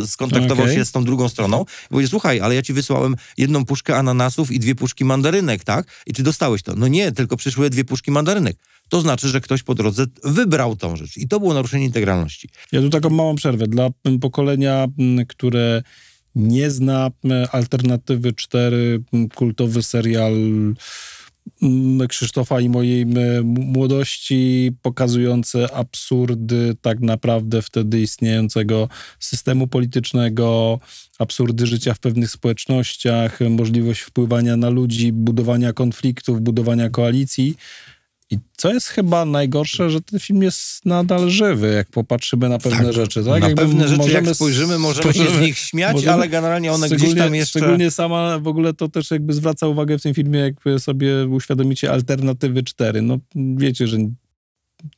skontaktował się z tą drugą stroną, bo słuchaj, ale ja ci wysłałem jedną puszkę ananasów i 2 puszki mandarynek, tak? I czy dostałeś to? No nie, tylko przyszły 2 puszki mandarynek. To znaczy, że ktoś po drodze wybrał tą rzecz. I to było naruszenie integralności. Ja tu taką małą przerwę. Dla pokolenia, które nie zna Alternatywy 4, kultowy serial Krzysztofa i mojej młodości, pokazujące absurdy tak naprawdę wtedy istniejącego systemu politycznego, absurdy życia w pewnych społecznościach, możliwość wpływania na ludzi, budowania konfliktów, budowania koalicji. I co jest chyba najgorsze, że ten film jest nadal żywy, jak popatrzymy na pewne rzeczy. Tak? Na pewne rzeczy, jak spojrzymy, możemy się z nich śmiać, ale generalnie one gdzieś tam jeszcze... Szczególnie sama w ogóle to też jakby zwraca uwagę w tym filmie, jak sobie uświadomicie Alternatywy 4. No wiecie, że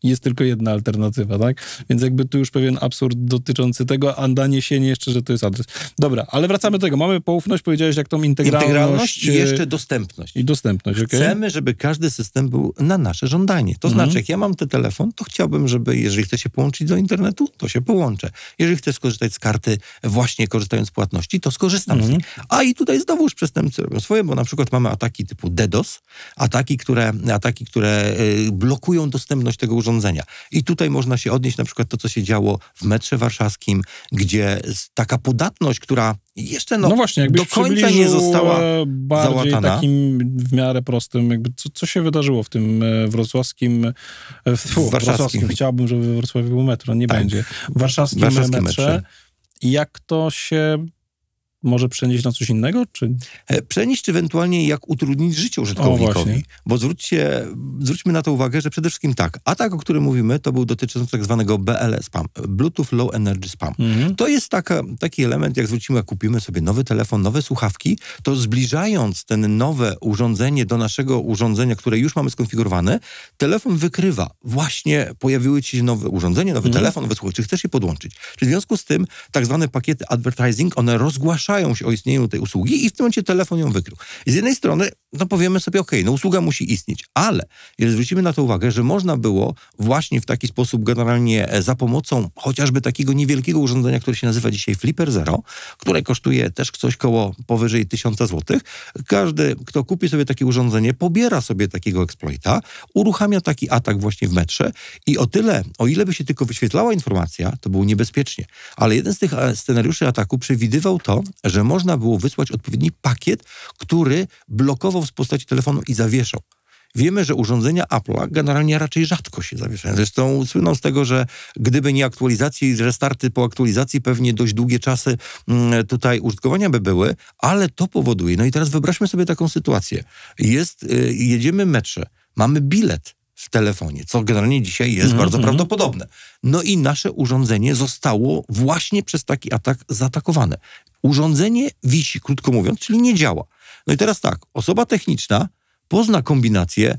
jest tylko jedna alternatywa, tak? Więc jakby tu już pewien absurd dotyczący tego, a doniesienie jeszcze, że to jest adres. Dobra, ale wracamy do tego. Mamy poufność, powiedziałeś, jak tą integralność i jeszcze dostępność. I dostępność, okej. Chcemy, żeby każdy system był na nasze żądanie. To znaczy, jak ja mam ten telefon, to chciałbym, żeby, jeżeli chcę się połączyć do internetu, to się połączę. Jeżeli chcę skorzystać z karty właśnie korzystając z płatności, to skorzystam z niej. A i tutaj znowuż przestępcy robią swoje, bo na przykład mamy ataki typu DDoS, ataki, które blokują dostępność tego urządzenia. I tutaj można się odnieść na przykład to, co się działo w metrze warszawskim, gdzie taka podatność, która jeszcze no właśnie, do końca nie została bardziej załatana. Takim w miarę prostym, jakby co się wydarzyło w tym wrocławskim... wrocławskim. Chciałbym, żeby we Wrocławiu było metro, nie będzie. W warszawskim metrze. I jak to się może przenieść na coś innego? Czy? Przenieść, czy ewentualnie jak utrudnić życie użytkownikowi. Bo zwróćmy na to uwagę, że przede wszystkim tak, atak, o którym mówimy, to był dotyczący tak zwanego BLE spam, Bluetooth Low Energy Spam. To jest taki element, jak kupimy sobie nowy telefon, nowe słuchawki, to zbliżając ten nowe urządzenie do naszego urządzenia, które już mamy skonfigurowane, telefon wykrywa. Właśnie pojawiły ci się nowe urządzenie, nowy telefon, nowe słuchawki. Czy chcesz je podłączyć? Czyli w związku z tym tak zwane pakiety advertising, one rozgłaszają się o istnieniu tej usługi i w tym momencie telefon ją wykrył. I z jednej strony, no powiemy sobie, no usługa musi istnieć, ale jeżeli zwrócimy na to uwagę, że można było właśnie w taki sposób generalnie za pomocą chociażby takiego niewielkiego urządzenia, które się nazywa dzisiaj Flipper Zero, które kosztuje też coś powyżej 1000 zł. Każdy, kto kupi sobie takie urządzenie, pobiera sobie takiego exploita, uruchamia taki atak właśnie w metrze i o ile by się tylko wyświetlała informacja, to było niebezpiecznie. Ale jeden z tych scenariuszy ataku przewidywał to, że można było wysłać odpowiedni pakiet, który blokował w postaci telefonu i zawieszał. Wiemy, że urządzenia Apple'a generalnie raczej rzadko się zawieszają. Zresztą słyną z tego, że gdyby nie aktualizacje i restarty po aktualizacji, pewnie dość długie czasy tutaj użytkowania by były, ale to powoduje. No i teraz wyobraźmy sobie taką sytuację. Jedziemy w metrze, mamy bilet w telefonie, co generalnie dzisiaj jest bardzo prawdopodobne. No i nasze urządzenie zostało właśnie przez taki atak zaatakowane. Urządzenie wisi, krótko mówiąc, czyli nie działa. No i teraz tak, osoba techniczna pozna kombinację,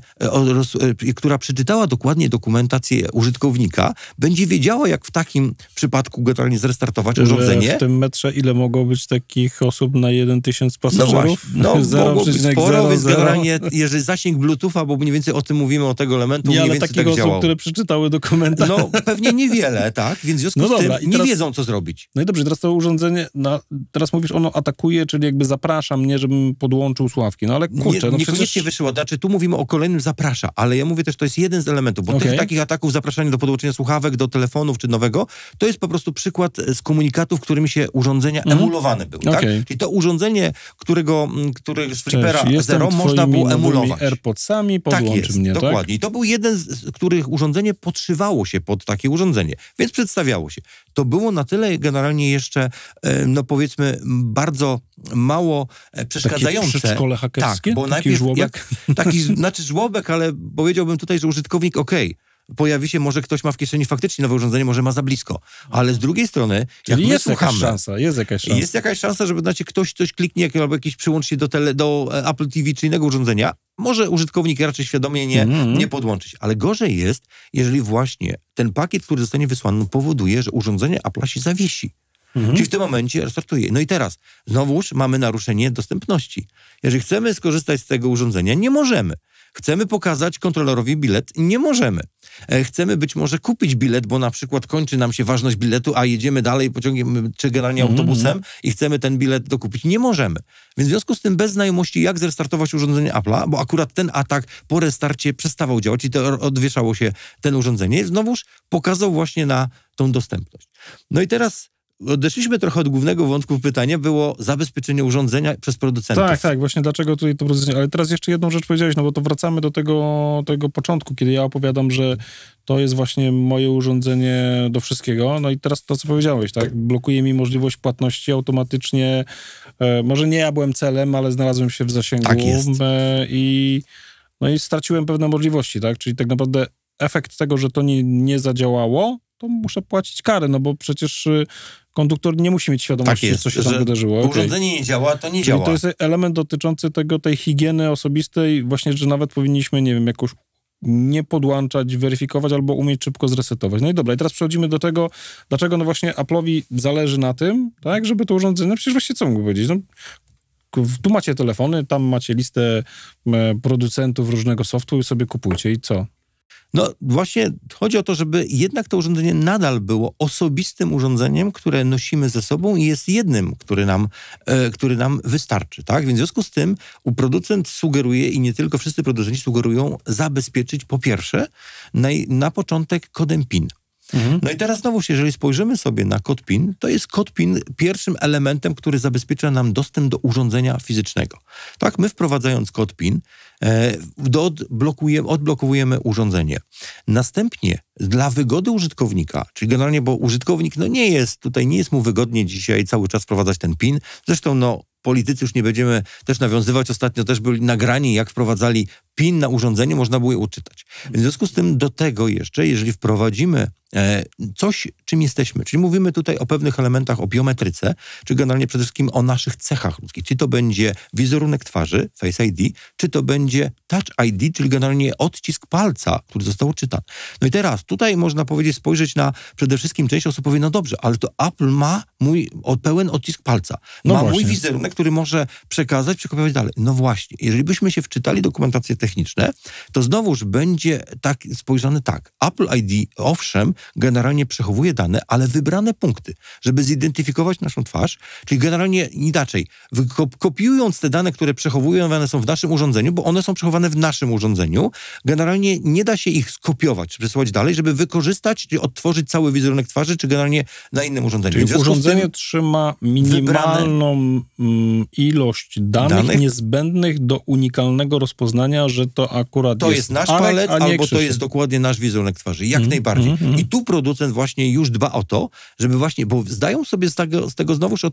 która przeczytała dokładnie dokumentację użytkownika, będzie wiedziała, jak w takim przypadku generalnie zrestartować urządzenie. W tym metrze ile mogło być takich osób na 1000 pasażerów? No mogło być sporo, więc generalnie, jeżeli zasięg Bluetootha, bo mniej więcej o tym mówimy, o tego elementu, ale mniej więcej takich tak osób, działało. które przeczytały dokumenty. No pewnie niewiele, tak? Więc w związku z tym nie wiedzą, co zrobić. No i dobrze, teraz to urządzenie, teraz mówisz, ono atakuje, czyli jakby zaprasza mnie, żebym podłączył słuchawki. No ale kurczę, Niekoniecznie wyszło. Znaczy, tu mówimy o kolejnym zaprasza, ale ja mówię też, to jest jeden z elementów, bo tych takich ataków, zapraszania do podłączenia słuchawek, do telefonów czy nowego, to jest po prostu przykład z komunikatów, którymi się urządzenia emulowane były. Tak? Czyli to urządzenie, z Flipera Zero można było emulować. AirPodsami podłączy mnie, dokładnie. Tak? I to był jeden z których urządzenie podszywało się pod takie urządzenie, więc przedstawiało się. To było na tyle generalnie jeszcze, no powiedzmy, bardzo mało przeszkadzające. Takie przedszkole hakerskie? Tak, bo najpierw żłobek? Znaczy żłobek, ale powiedziałbym tutaj, że użytkownik pojawi się, może ktoś ma w kieszeni faktycznie nowe urządzenie, może ma za blisko. Ale z drugiej strony, jak my słuchamy... Jest jakaś szansa. Jest jakaś szansa, żeby ktoś coś kliknie, albo jakiś przyłącz się do Apple TV czy innego urządzenia. Może użytkownik raczej świadomie nie podłączyć. Ale gorzej jest, jeżeli właśnie ten pakiet, który zostanie wysłany, powoduje, że urządzenie Apple'a się zawiesi. Czyli w tym momencie restartuje. No i teraz znowuż mamy naruszenie dostępności. Jeżeli chcemy skorzystać z tego urządzenia, nie możemy. Chcemy pokazać kontrolerowi bilet, nie możemy. Chcemy być może kupić bilet, bo na przykład kończy nam się ważność biletu, a jedziemy dalej pociągiem czy generalnie autobusem i chcemy ten bilet dokupić. Nie możemy. Więc w związku z tym bez znajomości, jak zrestartować urządzenie Apple'a, bo akurat ten atak po restarcie przestawał działać i to odwieszało się ten urządzenie, znowuż pokazał właśnie na tą dostępność. No i teraz odeszliśmy trochę od głównego wątku pytania, było zabezpieczenie urządzenia przez producentów. Tak, właśnie dlaczego tutaj to producent. Ale teraz jeszcze jedną rzecz powiedziałeś, no bo to wracamy do tego początku, kiedy ja opowiadam, że to jest właśnie moje urządzenie do wszystkiego. No i teraz to, co powiedziałeś, tak? Blokuje mi możliwość płatności automatycznie. Może nie ja byłem celem, ale znalazłem się w zasięgu. Tak jest. I straciłem pewne możliwości, tak? Czyli tak naprawdę efekt tego, że to nie zadziałało, to muszę płacić karę, no bo przecież konduktor nie musi mieć świadomości, co się tam wydarzyło. Urządzenie nie działa, to nie działa. To jest element dotyczący tej higieny osobistej, właśnie, że nawet powinniśmy, nie wiem, jakoś nie podłączać, weryfikować albo umieć szybko zresetować. No i dobra, i teraz przechodzimy do tego, dlaczego no właśnie Apple'owi zależy na tym, tak, żeby to urządzenie, no przecież właściwie co mógł powiedzieć, no, tu macie telefony, tam macie listę producentów różnego softu i sobie kupujcie i co? No właśnie chodzi o to, żeby jednak to urządzenie nadal było osobistym urządzeniem, które nosimy ze sobą i jest jednym, który nam wystarczy, tak? Więc w związku z tym producent sugeruje i nie tylko wszyscy producenci sugerują zabezpieczyć po pierwsze na początek kodem PIN. No i teraz znowu, jeżeli spojrzymy sobie na kod PIN, to jest kod PIN pierwszym elementem, który zabezpiecza nam dostęp do fizycznego. Tak, my wprowadzając kod PIN odblokowujemy urządzenie. Następnie dla wygody użytkownika, czyli generalnie, bo użytkownik nie jest mu wygodnie dzisiaj cały czas wprowadzać ten PIN. Zresztą politycy już nie będziemy też nawiązywać. Ostatnio też byli nagrani, jak wprowadzali PIN na urządzenie, można było je uczytać. Więc w związku z tym do tego jeszcze, jeżeli wprowadzimy coś, czym jesteśmy, czyli mówimy tutaj o pewnych elementach, o biometryce, czy generalnie przede wszystkim o naszych cechach ludzkich. Czy to będzie wizerunek twarzy, Face ID, czy to będzie Touch ID, czyli generalnie odcisk palca, który został odczytany. No i teraz tutaj można powiedzieć, spojrzeć na przede wszystkim część osób powie, no dobrze, ale to Apple ma mój pełen odcisk palca. Ma mój wizerunek, który może przekopiować dalej. No właśnie, jeżeli byśmy się wczytali dokumentacje techniczne, to znowuż będzie tak spojrzane tak. Apple ID, owszem, generalnie przechowuje dane, ale wybrane punkty, żeby zidentyfikować naszą twarz, czyli generalnie inaczej, kopiując te dane, które przechowywane są w naszym urządzeniu, bo one są przechowane w naszym urządzeniu, generalnie nie da się ich skopiować, czy przesyłać dalej, żeby wykorzystać, czy odtworzyć cały wizerunek twarzy, czy generalnie na innym urządzeniu. Czyli urządzenie trzyma minimalną ilość danych niezbędnych do unikalnego rozpoznania, że to akurat to jest nasz Arek, palec, a nie albo to Krzysiek. jest dokładnie nasz wizerunek twarzy. Jak najbardziej. I tu producent właśnie już dba o to, żeby właśnie, bo zdają sobie z tego znowuż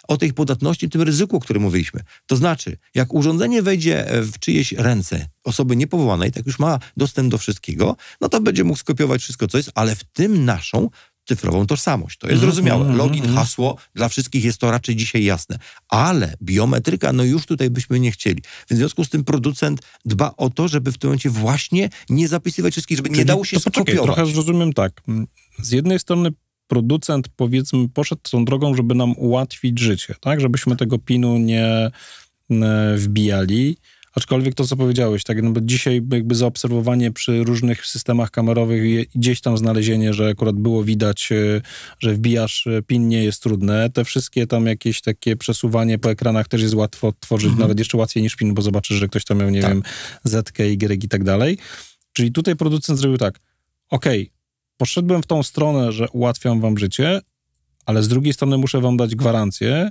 o tej podatności, tym ryzyku, o którym mówiliśmy. To znaczy, jak urządzenie wejdzie w czyjeś ręce, osoby niepowołanej, tak już ma dostęp do wszystkiego, no to będzie mógł skopiować wszystko, co jest, ale w tym naszą cyfrową tożsamość. To jest zrozumiałe. Login, hasło, dla wszystkich jest to raczej dzisiaj jasne. Ale biometryka, no już tutaj byśmy nie chcieli. Więc w związku z tym producent dba o to, żeby w tym momencie właśnie nie zapisywać wszystkich, żeby nie dało się skopiować. Trochę zrozumiem tak. Z jednej strony producent, powiedzmy, poszedł tą drogą, żeby nam ułatwić życie, tak? Żebyśmy tego PIN-u nie wbijali. Aczkolwiek to, co powiedziałeś, tak, no bo dzisiaj jakby zaobserwowanie przy różnych systemach kamerowych, gdzieś tam znalezienie, że akurat było widać, że wbijasz PIN, nie jest trudne. Te wszystkie tam jakieś takie przesuwanie po ekranach też jest łatwo odtworzyć, nawet jeszcze łatwiej niż PIN, bo zobaczysz, że ktoś tam miał, nie wiem, Z, Y i tak dalej. Czyli tutaj producent zrobił tak, poszedłem w tą stronę, że ułatwiam wam życie, ale z drugiej strony muszę wam dać gwarancję,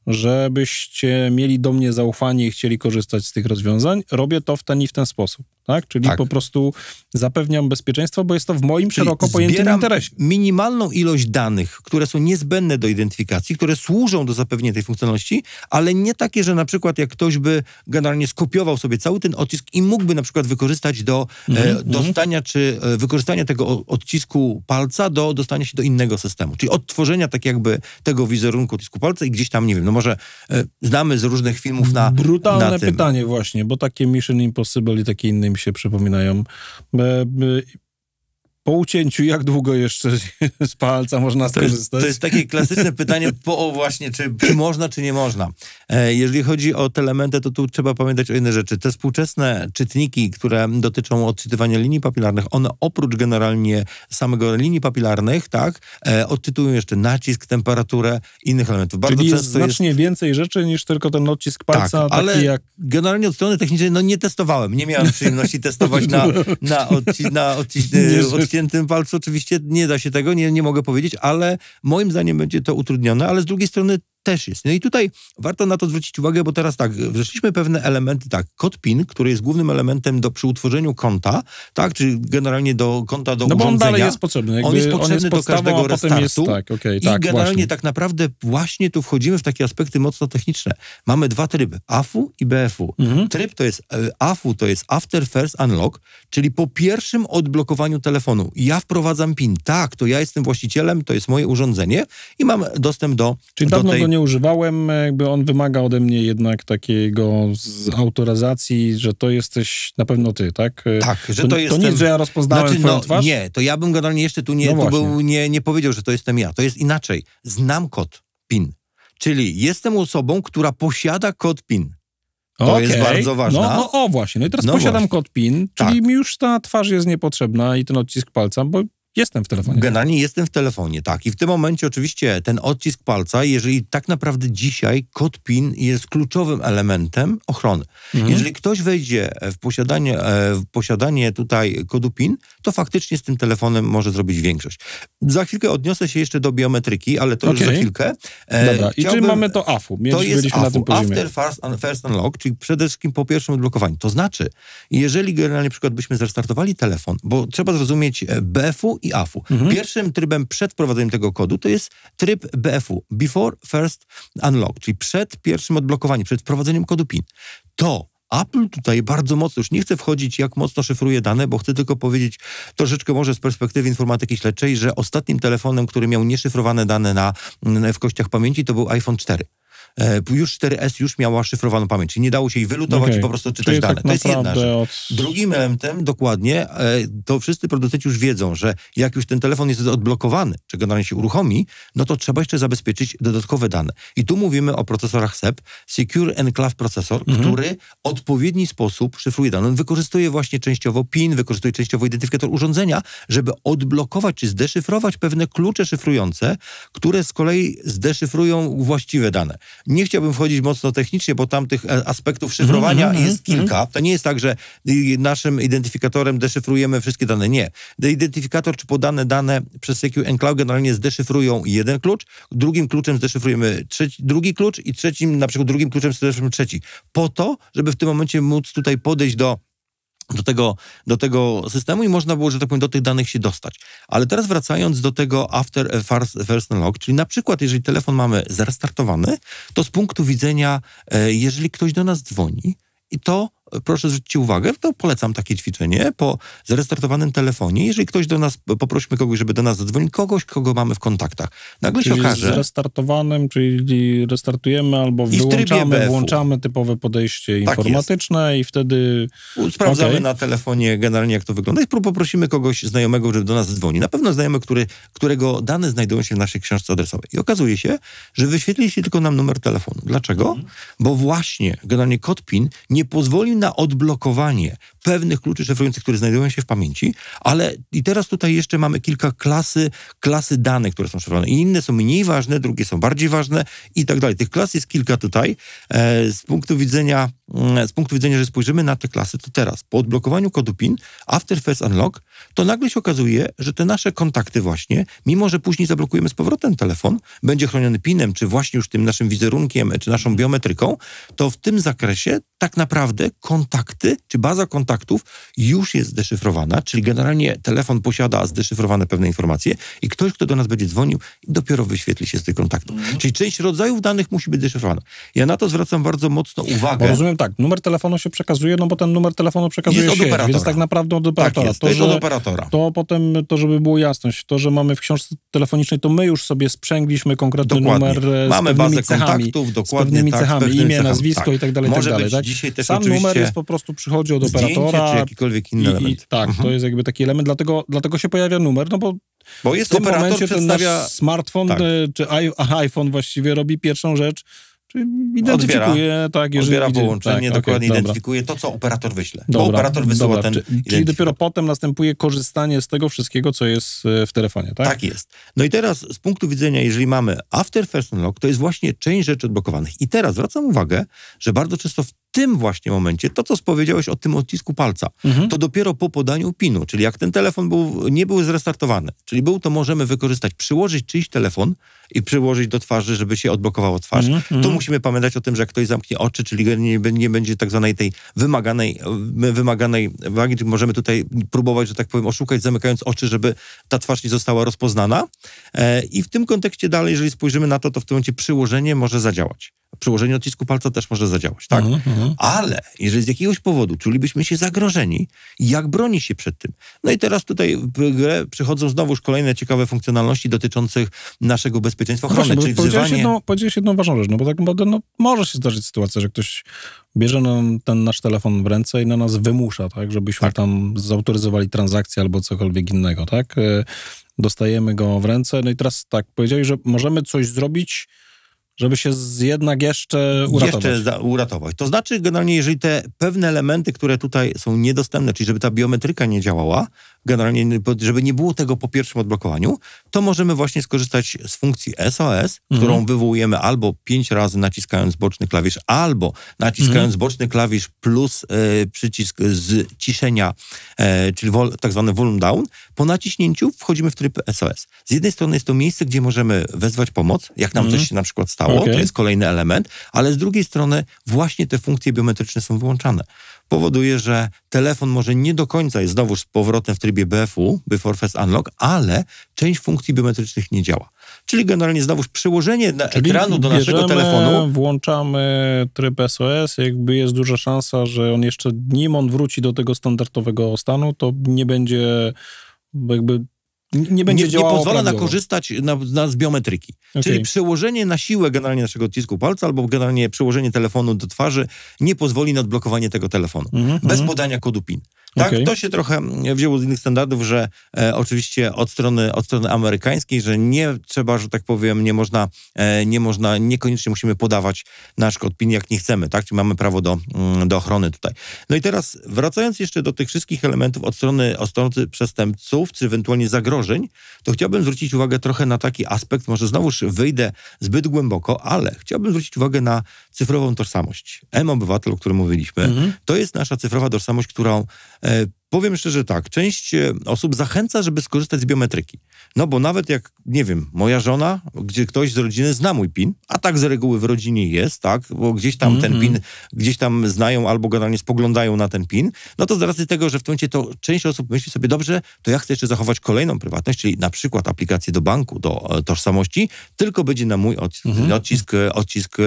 żebyście mieli do mnie zaufanie i chcieli korzystać z tych rozwiązań. Robię to w ten i w ten sposób, tak? Czyli po prostu zapewniam bezpieczeństwo, bo jest to w moim szeroko pojętym interesie. Minimalną ilość danych, które są niezbędne do identyfikacji, które służą do zapewnienia tej funkcjonalności, ale nie takie, że na przykład jak ktoś by generalnie skopiował sobie cały ten odcisk i mógłby na przykład wykorzystać do dostania czy wykorzystania tego odcisku palca do dostania się do innego systemu. Czyli odtworzenia tak jakby tego wizerunku odcisku palca i gdzieś tam, nie wiem, no może znamy z różnych filmów na Brutalne na tym. pytanie właśnie, bo takie Mission Impossible i takie inne mi się przypominają. Po ucięciu, jak długo jeszcze z palca można skorzystać? To jest takie klasyczne pytanie, właśnie, czy można, czy nie można. Jeżeli chodzi o te elementy, to tu trzeba pamiętać o jednej rzeczy. Te współczesne czytniki, które dotyczą odczytywania linii papilarnych, one oprócz generalnie samego linii papilarnych, tak, odczytują jeszcze nacisk, temperaturę, innych elementów. Bardzo Czyli często jest znacznie więcej rzeczy niż tylko ten odcisk palca. Tak, taki ale jak... generalnie od strony technicznej, no nie testowałem. Nie miałem przyjemności testować na odciętym palcu. Oczywiście nie da się tego, nie mogę powiedzieć, ale moim zdaniem będzie to utrudnione, ale z drugiej strony też jest. No i tutaj warto na to zwrócić uwagę, bo teraz tak, weszliśmy pewne elementy, tak, kod PIN, który jest głównym elementem przy utworzeniu konta, tak, czyli generalnie do konta, do urządzenia. No bo on dalej jest potrzebny. On jest potrzebny do każdego restartu. I generalnie właśnie. tak naprawdę właśnie tu wchodzimy w takie aspekty mocno techniczne. Mamy dwa tryby, AFU i BFU. Tryb to jest AFU, to jest After First Unlock, czyli po pierwszym odblokowaniu telefonu. Ja wprowadzam PIN. Tak, to ja jestem właścicielem, to jest moje urządzenie i mam dostęp do dawno tej... go nie używałem, jakby on wymaga ode mnie jednak takiego z autoryzacji, że to jesteś na pewno ty, tak? Tak, że to jestem... To nic, że ja rozpoznałem twoją twarz? Nie, to ja bym generalnie jeszcze tu nie powiedział, że to jestem ja. To jest inaczej. Znam kod PIN. Czyli jestem osobą, która posiada kod PIN. To jest bardzo ważne. Właśnie. No i teraz posiadam kod PIN, czyli mi już ta twarz jest niepotrzebna i ten odcisk palca, bo jestem w telefonie. Generalnie jestem w telefonie, tak. I w tym momencie oczywiście ten odcisk palca, jeżeli tak naprawdę dzisiaj kod PIN jest kluczowym elementem ochrony. Jeżeli ktoś wejdzie w posiadanie tutaj kodu PIN, to faktycznie z tym telefonem może zrobić większość. Za chwilkę odniosę się jeszcze do biometryki, ale to już za chwilkę. Dobra, i czyli mamy to AFU. To jest AFU, na tym poziomie. After First Unlock, czyli przede wszystkim po pierwszym odblokowaniu. To znaczy, jeżeli generalnie na przykład byśmy zrestartowali telefon, bo trzeba zrozumieć BFU i AFU. Pierwszym trybem przed wprowadzeniem tego kodu to jest tryb BFU, Before First Unlock, czyli przed pierwszym odblokowaniem, przed wprowadzeniem kodu PIN. To Apple tutaj bardzo mocno, już nie chcę wchodzić, jak mocno szyfruje dane, bo chcę tylko powiedzieć troszeczkę może z perspektywy informatyki śledczej, że ostatnim telefonem, który miał nieszyfrowane dane w kościach pamięci, to był iPhone 4. Już 4S już miała szyfrowaną pamięć, czyli nie dało się jej wylutować i po prostu czytać dane. Tak to jest jedna rzecz. Drugim elementem, dokładnie, to wszyscy producenci już wiedzą, że jak już ten telefon jest odblokowany, czy generalnie się uruchomi, no to trzeba jeszcze zabezpieczyć dodatkowe dane. I tu mówimy o procesorach SEP, Secure Enclave Processor, który w odpowiedni sposób szyfruje dane. On wykorzystuje właśnie częściowo PIN, wykorzystuje częściowo identyfikator urządzenia, żeby odblokować czy zdeszyfrować pewne klucze szyfrujące, które z kolei zdeszyfrują właściwe dane. Nie chciałbym wchodzić mocno technicznie, bo tam tych aspektów szyfrowania jest kilka. To nie jest tak, że naszym identyfikatorem deszyfrujemy wszystkie dane. Nie. Identyfikator czy podane dane przez Secure Enclave generalnie zdeszyfrują jeden klucz, drugim kluczem zdeszyfrujemy drugi klucz i trzecim, na przykład drugim kluczem zdeszyfrujemy trzeci. Po to, żeby w tym momencie móc tutaj podejść do do tego systemu i można było, że tak powiem, do tych danych się dostać. Ale teraz wracając do tego after first unlock, czyli na przykład, jeżeli telefon mamy zrestartowany, to z punktu widzenia, jeżeli ktoś do nas dzwoni, i to proszę zwrócić uwagę, to polecam takie ćwiczenie po zrestartowanym telefonie. Jeżeli ktoś do nas, poprosimy kogoś, żeby do nas zadzwonił, kogoś, kogo mamy w kontaktach. Nagle się okaże... z restartowanym, czyli restartujemy albo włączamy typowe podejście informatyczne i wtedy... Sprawdzamy na telefonie generalnie, jak to wygląda i poprosimy kogoś znajomego, żeby do nas zadzwoni. Na pewno znajomy, którego dane znajdują się w naszej książce adresowej. I okazuje się, że wyświetli się tylko nam numer telefonu. Dlaczego? Bo właśnie generalnie kod PIN nie pozwolił na odblokowanie pewnych kluczy szyfrujących, które znajdują się w pamięci, ale i teraz tutaj jeszcze mamy kilka klasy danych, które są szyfrowane. I inne są mniej ważne, drugie są bardziej ważne i tak dalej. Tych klas jest kilka tutaj. Z punktu widzenia, że spojrzymy na te klasy, to teraz po odblokowaniu kodu PIN, after first unlock, to nagle się okazuje, że te nasze kontakty właśnie, mimo że później zablokujemy z powrotem telefon, będzie chroniony PIN-em, czy właśnie już tym naszym wizerunkiem, czy naszą biometryką, to w tym zakresie tak naprawdę kontakty, czy baza kontaktów już jest zdeszyfrowana, czyli generalnie telefon posiada zdeszyfrowane pewne informacje i ktoś, kto do nas będzie dzwonił, dopiero wyświetli się z tych kontaktów. Czyli część rodzajów danych musi być zdeszyfrowana. Ja na to zwracam bardzo mocno uwagę. Bo rozumiem tak, numer telefonu się przekazuje, no bo ten numer telefonu przekazuje jest od operatora. Więc tak naprawdę od operatora. Tak jest, to jest od operatora. To potem, żeby było jasność, to, że mamy w książce telefonicznej, to my już sobie sprzęgliśmy konkretny numer mamy z bazę cechami, kontaktów, dokładnie, z pewnymi cechami, imię, nazwisko i tak dalej, Może tak dalej. być Tak? dzisiaj też Sam numer jest po prostu przychodzi od operatora. Czy jakikolwiek inny element. Tak, to jest jakby taki element, dlatego się pojawia numer, no bo jest w tym operator momencie przedstawia... ten nasz smartfon, czy iPhone właściwie robi pierwszą rzecz, czyli identyfikuje, odbiera połączenie, dokładnie identyfikuje to, co operator wyśle. Bo operator wysyła ten czyli dopiero potem następuje korzystanie z tego wszystkiego, co jest w telefonie, tak? Tak jest. No i teraz z punktu widzenia, jeżeli mamy after first unlock, to jest właśnie część rzeczy odblokowanych. I teraz zwracam uwagę, że bardzo często w tym właśnie momencie, to co powiedziałeś o tym odcisku palca, to dopiero po podaniu PIN-u, czyli jak ten telefon nie był zrestartowany, czyli to możemy wykorzystać, przyłożyć czyjś telefon i przyłożyć do twarzy, żeby się odblokowało twarz. Tu musimy pamiętać o tym, że jak ktoś zamknie oczy, czyli nie będzie tak zwanej tej wymaganej wagi, czyli możemy tutaj próbować, że tak powiem, oszukać, zamykając oczy, żeby ta twarz nie została rozpoznana. I w tym kontekście dalej, jeżeli spojrzymy na to, to w tym momencie przyłożenie może zadziałać. Przyłożenie odcisku palca też może zadziałać, tak? Ale jeżeli z jakiegoś powodu czulibyśmy się zagrożeni, jak bronić się przed tym? No i teraz tutaj w grę przychodzą znowuż kolejne ciekawe funkcjonalności dotyczących naszego bezpieczeństwa ochrony, czyli wzywanie... Powiedziałeś jedną ważną rzecz, no bo tak naprawdę może się zdarzyć sytuacja, że ktoś bierze ten nasz telefon w ręce i na nas wymusza, tak? Żebyśmy tam zautoryzowali transakcję albo cokolwiek innego, tak? Dostajemy go w ręce, no i teraz tak, powiedziałeś, że możemy coś zrobić, żeby się jednak jeszcze uratować. To znaczy, generalnie, jeżeli te pewne elementy, które tutaj są niedostępne, czyli żeby ta biometryka nie działała, generalnie, żeby nie było tego po pierwszym odblokowaniu, to możemy właśnie skorzystać z funkcji SOS, którą wywołujemy albo 5 razy naciskając boczny klawisz, albo naciskając boczny klawisz plus przycisk z ciszenia, czyli tak zwany volume down. Po naciśnięciu wchodzimy w tryb SOS. Z jednej strony jest to miejsce, gdzie możemy wezwać pomoc, jak nam coś się na przykład stało, to jest kolejny element, ale z drugiej strony właśnie te funkcje biometryczne są wyłączane. Powoduje, że telefon może nie do końca jest znowuż z powrotem w trybie BFU, Before First Unlock, ale część funkcji biometrycznych nie działa. Czyli generalnie znowuż przyłożenie ekranu do naszego telefonu. Włączamy tryb SOS, jakby jest duża szansa, że on jeszcze nim on wróci do tego standardowego stanu, to nie będzie jakby... Nie pozwala na korzystać z biometryki. Czyli przyłożenie na siłę generalnie naszego odcisku palca albo generalnie przyłożenie telefonu do twarzy nie pozwoli na odblokowanie tego telefonu. Bez podania kodu PIN. Tak, to się trochę wzięło z innych standardów, że oczywiście od strony amerykańskiej, że nie trzeba, że tak powiem, niekoniecznie musimy podawać nasz kod PIN, jak nie chcemy, tak? Czyli mamy prawo do ochrony tutaj. No i teraz wracając jeszcze do tych wszystkich elementów od strony przestępców, czy ewentualnie zagrożeń, to chciałbym zwrócić uwagę trochę na taki aspekt, może znowuż wyjdę zbyt głęboko, ale chciałbym zwrócić uwagę na cyfrową tożsamość. M-Obywatel, o którym mówiliśmy, to jest nasza cyfrowa tożsamość, którą Powiem szczerze tak, część osób zachęca, żeby skorzystać z biometryki. No bo nawet jak, nie wiem, moja żona, gdzie ktoś z rodziny zna mój PIN, a tak z reguły w rodzinie jest, tak, bo gdzieś tam ten PIN, gdzieś tam znają albo generalnie spoglądają na ten PIN, no to z racji tego, że w tym momencie to część osób myśli sobie, dobrze, to ja chcę jeszcze zachować kolejną prywatność, czyli na przykład aplikację do banku, do tożsamości, tylko będzie na mój odcisk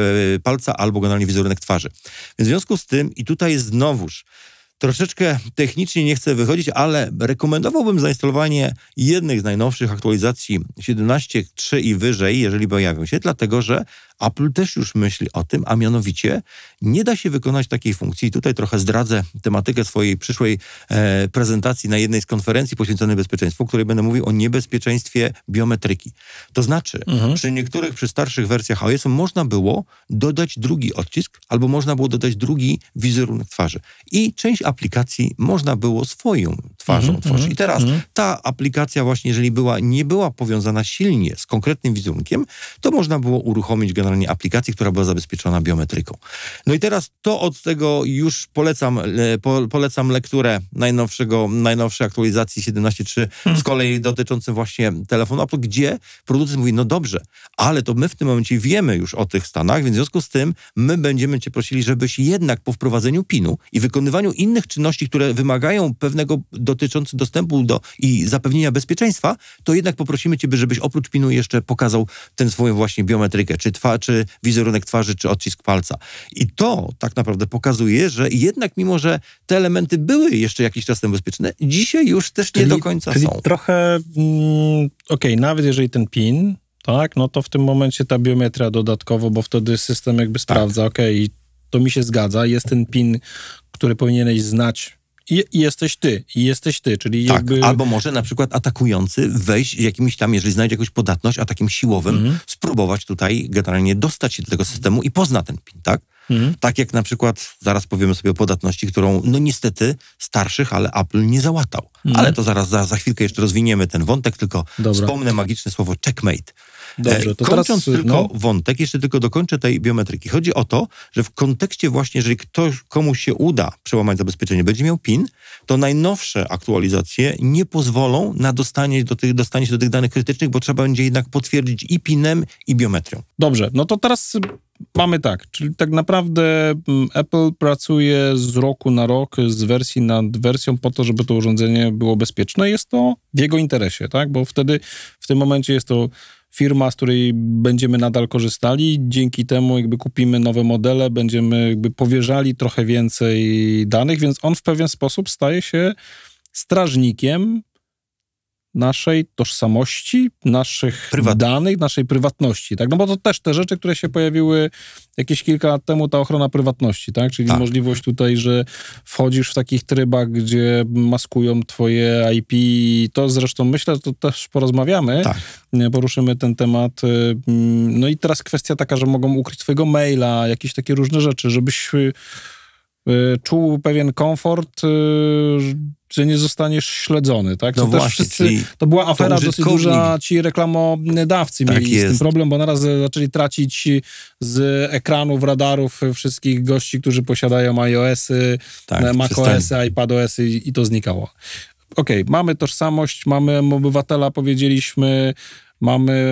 palca albo generalnie wizerunek twarzy. Więc w związku z tym, i tutaj jest znowuż, troszeczkę technicznie nie chcę wychodzić, ale rekomendowałbym zainstalowanie jednych z najnowszych aktualizacji 17.3 i wyżej, jeżeli pojawią się, dlatego że Apple też już myśli o tym, a mianowicie nie da się wykonać takiej funkcji. Tutaj trochę zdradzę tematykę swojej przyszłej prezentacji na jednej z konferencji poświęconej bezpieczeństwu, w której będę mówił o niebezpieczeństwie biometryki. To znaczy, przy starszych wersjach iOS można było dodać drugi odcisk, albo można było dodać drugi wizerunek twarzy. I część aplikacji można było swoją twarzą tworzyć. I teraz ta aplikacja właśnie, jeżeli nie była powiązana silnie z konkretnym wizerunkiem, to można było uruchomić generalnie aplikację, która była zabezpieczona biometryką. No i teraz to od tego już polecam lekturę najnowszej aktualizacji 17.3 z kolei dotyczącym właśnie telefonu Apple, gdzie producent mówi, no dobrze, ale to my w tym momencie wiemy już o tych stanach, więc w związku z tym my będziemy cię prosili, żebyś jednak po wprowadzeniu PIN-u i wykonywaniu innych czynności, które wymagają pewnego dotyczących dostępu i zapewnienia bezpieczeństwa, to jednak poprosimy ciebie, żebyś oprócz PIN-u jeszcze pokazał tę swoją właśnie biometrykę, czy wizerunek twarzy, czy odcisk palca. I to tak naprawdę pokazuje, że jednak mimo, że te elementy były jeszcze jakiś czas temu bezpieczne, dzisiaj już też nie do końca są. Trochę, nawet jeżeli ten PIN, tak, no to w tym momencie ta biometria dodatkowo, bo wtedy system jakby sprawdza, to mi się zgadza, jest ten PIN, który powinieneś znać i jesteś ty, czyli tak, jakby... albo może na przykład atakujący wejść jakimś tam, jeżeli znajdzie jakąś podatność, atakiem siłowym, spróbować tutaj generalnie dostać się do tego systemu i pozna ten PIN, tak? Tak jak na przykład, zaraz powiemy sobie o podatności, którą no niestety starszych, ale Apple nie załatał. Ale to zaraz za chwilkę jeszcze rozwiniemy ten wątek, tylko wspomnę magiczne słowo checkmate. Dobrze, to kończąc wątek, jeszcze tylko dokończę tej biometryki. Chodzi o to, że w kontekście właśnie, jeżeli komuś się uda przełamać zabezpieczenie, będzie miał PIN, to najnowsze aktualizacje nie pozwolą na dostanie się do tych danych krytycznych, bo trzeba będzie jednak potwierdzić i PIN-em, i biometrią. Dobrze, no to teraz mamy tak, czyli tak naprawdę Apple pracuje z roku na rok, z wersji nad wersją po to, żeby to urządzenie było bezpieczne. Jest to w jego interesie, tak? Bo wtedy w tym momencie jest to firma, z której będziemy nadal korzystali. Dzięki temu jakby kupimy nowe modele, będziemy jakby powierzali trochę więcej danych, więc on w pewien sposób staje się strażnikiem naszej tożsamości, naszych danych, naszej prywatności, tak? No bo to też te rzeczy, które się pojawiły jakieś kilka lat temu, ta ochrona prywatności, tak? Czyli możliwość tutaj, że wchodzisz w takich trybach, gdzie maskują twoje IP, to zresztą myślę, że to też porozmawiamy, poruszymy ten temat. No i teraz kwestia taka, że mogą ukryć twojego maila, jakieś takie różne rzeczy, żebyś czuł pewien komfort, że nie zostaniesz śledzony, tak? No to właśnie, to była afera dosyć duża, ci reklamodawcy mieli z tym problem, bo naraz zaczęli tracić z ekranów, radarów wszystkich gości, którzy posiadają iOS-y, macOS-y, iPadOS-y i to znikało. Mamy tożsamość, mamy obywatela, powiedzieliśmy,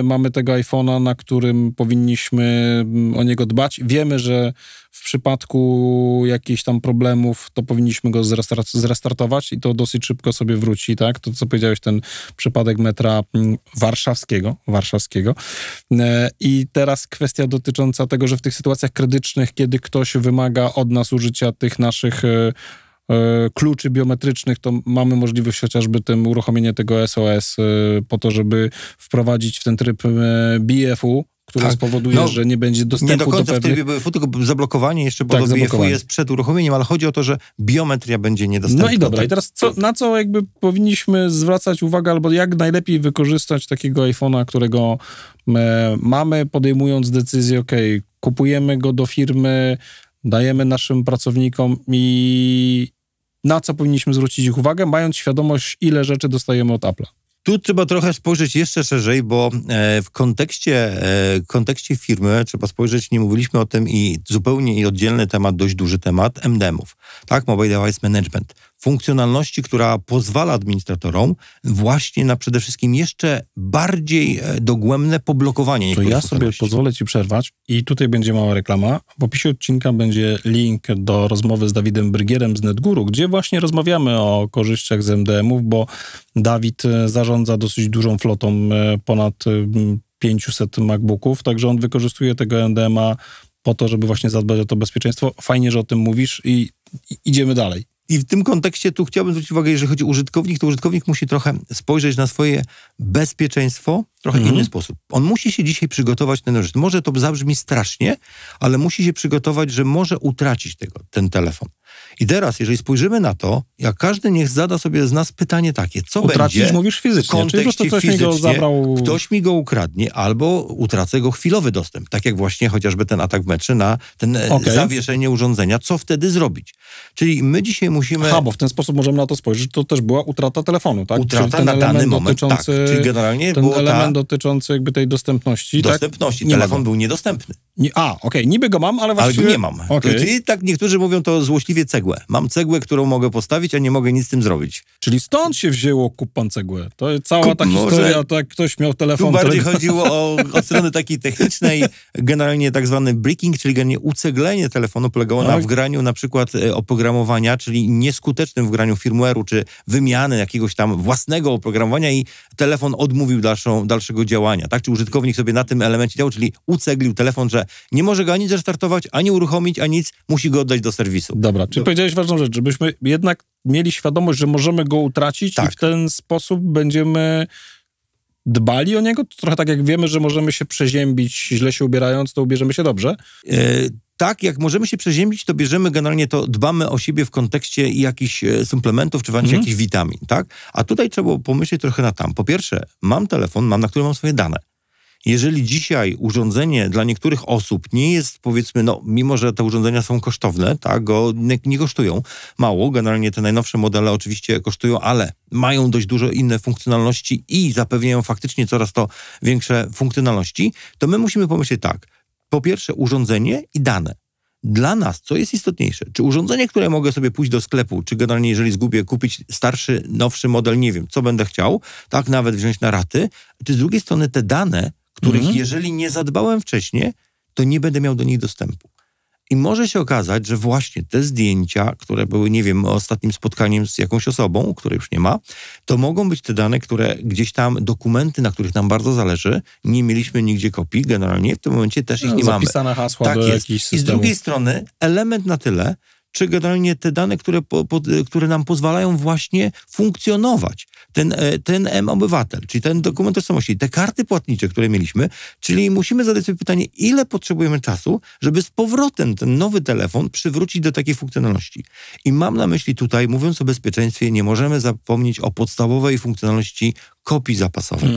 mamy tego iPhone'a, na którym powinniśmy o niego dbać. Wiemy, że w przypadku jakichś tam problemów to powinniśmy go zrestartować i to dosyć szybko sobie wróci, tak? To, co powiedziałeś, ten przypadek metra warszawskiego. I teraz kwestia dotycząca tego, że w tych sytuacjach krytycznych, kiedy ktoś wymaga od nas użycia tych naszych kluczy biometrycznych, to mamy możliwość chociażby uruchomienia tego SOS po to, żeby wprowadzić w ten tryb BFU, który spowoduje, że nie będzie dostępu do pewnych... Nie do końca w trybie BFU, tylko zablokowanie jeszcze, bo do BFU jest przed uruchomieniem, ale chodzi o to, że biometria będzie niedostępna. No i dobra, i teraz na co jakby powinniśmy zwracać uwagę, albo jak najlepiej wykorzystać takiego iPhone'a, którego mamy, podejmując decyzję, kupujemy go do firmy, dajemy naszym pracownikom i na co powinniśmy zwrócić ich uwagę, mając świadomość, ile rzeczy dostajemy od Apple'a. Tu trzeba trochę spojrzeć jeszcze szerzej, bo w kontekście firmy trzeba spojrzeć, nie mówiliśmy o tym i zupełnie oddzielny temat, dość duży temat, MDM-ów, tak? Mobile Device Management. funkcjonalności, która pozwala administratorom właśnie na przede wszystkim jeszcze bardziej dogłębne poblokowanie To niektórych ja sobie funkcjonalności. pozwolę ci przerwać i tutaj będzie mała reklama. W opisie odcinka będzie link do rozmowy z Dawidem Brygierem z NetGuru, gdzie właśnie rozmawiamy o korzyściach z MDM-ów, bo Dawid zarządza dosyć dużą flotą, ponad 500 MacBooków, także on wykorzystuje tego MDM-a po to, żeby właśnie zadbać o to bezpieczeństwo. Fajnie, że o tym mówisz i idziemy dalej. I w tym kontekście tu chciałbym zwrócić uwagę, jeżeli chodzi o użytkownik, to użytkownik musi trochę spojrzeć na swoje bezpieczeństwo w trochę inny sposób. On musi się dzisiaj przygotować na ten rzecz. Może to zabrzmi strasznie, ale musi się przygotować, że może utracić ten telefon. I teraz, jeżeli spojrzymy na to, jak każdy niech zada sobie z nas pytanie takie, co Utracić będzie mówisz fizycznie, czyli po prostu ktoś mi go zabrał... Ktoś mi go ukradnie, albo utracę go chwilowy dostęp. Tak jak właśnie chociażby ten atak w metrze na ten zawieszenie urządzenia. Co wtedy zrobić? Czyli my dzisiaj musimy... bo w ten sposób możemy na to spojrzeć, to też była utrata telefonu, tak? Utrata na dany moment, tak. Czyli generalnie ten było element dotyczący jakby tej dostępności. Dostępności. Tak? Telefon był niedostępny. Niby go mam, ale właściwie... Ale go nie mam. Czyli tak niektórzy mówią to złośliwie cegłę. Mam cegłę, którą mogę postawić, a nie mogę nic z tym zrobić. Czyli stąd się wzięło kup pan cegłę. To cała ta historia, tak ktoś miał telefon... Tu bardziej chodziło od strony takiej technicznej, generalnie tak zwany bricking, czyli generalnie uceglenie telefonu polegało na wgraniu na przykład oprogramowania, czyli nieskutecznym wgraniu firmware'u, czy wymiany jakiegoś tam własnego oprogramowania i telefon odmówił dalszego działania. Tak? Czy użytkownik sobie na tym elemencie działał, czyli uceglił telefon, że nie może go ani zrestartować, ani uruchomić, ani nic, musi go oddać do serwisu. Dobra, czyli powiedziałeś ważną rzecz, żebyśmy jednak mieli świadomość, że możemy go utracić i w ten sposób będziemy dbali o niego? Trochę tak jak wiemy, że możemy się przeziębić źle się ubierając, to ubierzemy się dobrze? Tak, jak możemy się przeziębić, to bierzemy generalnie to, dbamy o siebie w kontekście jakichś suplementów, czy wręcz jakichś witamin, tak? A tutaj trzeba pomyśleć trochę na tam. Po pierwsze, mam telefon, na którym mam swoje dane. Jeżeli dzisiaj urządzenie dla niektórych osób nie jest, powiedzmy, mimo że te urządzenia są kosztowne, tak, nie kosztują mało, generalnie te najnowsze modele oczywiście kosztują, ale mają dość dużo inne funkcjonalności i zapewniają faktycznie coraz to większe funkcjonalności, to my musimy pomyśleć tak, po pierwsze urządzenie i dane. Dla nas, co jest istotniejsze, czy urządzenie, które mogę sobie pójść do sklepu, czy generalnie jeżeli zgubię, kupić starszy, nowszy model, nie wiem, co będę chciał, tak, nawet wziąć na raty, czy z drugiej strony te dane, których jeżeli nie zadbałem wcześniej, to nie będę miał do nich dostępu. I może się okazać, że właśnie te zdjęcia, które były, nie wiem, ostatnim spotkaniem z jakąś osobą, której już nie ma, to mogą być te dane, które gdzieś tam, dokumenty, na których nam bardzo zależy, nie mieliśmy nigdzie kopii, generalnie w tym momencie też ich nie mamy. Zapisane hasła do jakichś systemów. I z drugiej strony element na tyle, czy generalnie te dane, które nam pozwalają właśnie funkcjonować. Ten M-Obywatel, czyli ten dokument tożsamości, te karty płatnicze, które mieliśmy, czyli musimy zadać sobie pytanie, ile potrzebujemy czasu, żeby z powrotem ten nowy telefon przywrócić do takiej funkcjonalności. I mam na myśli tutaj, mówiąc o bezpieczeństwie, nie możemy zapomnieć o podstawowej funkcjonalności kopii zapasowej.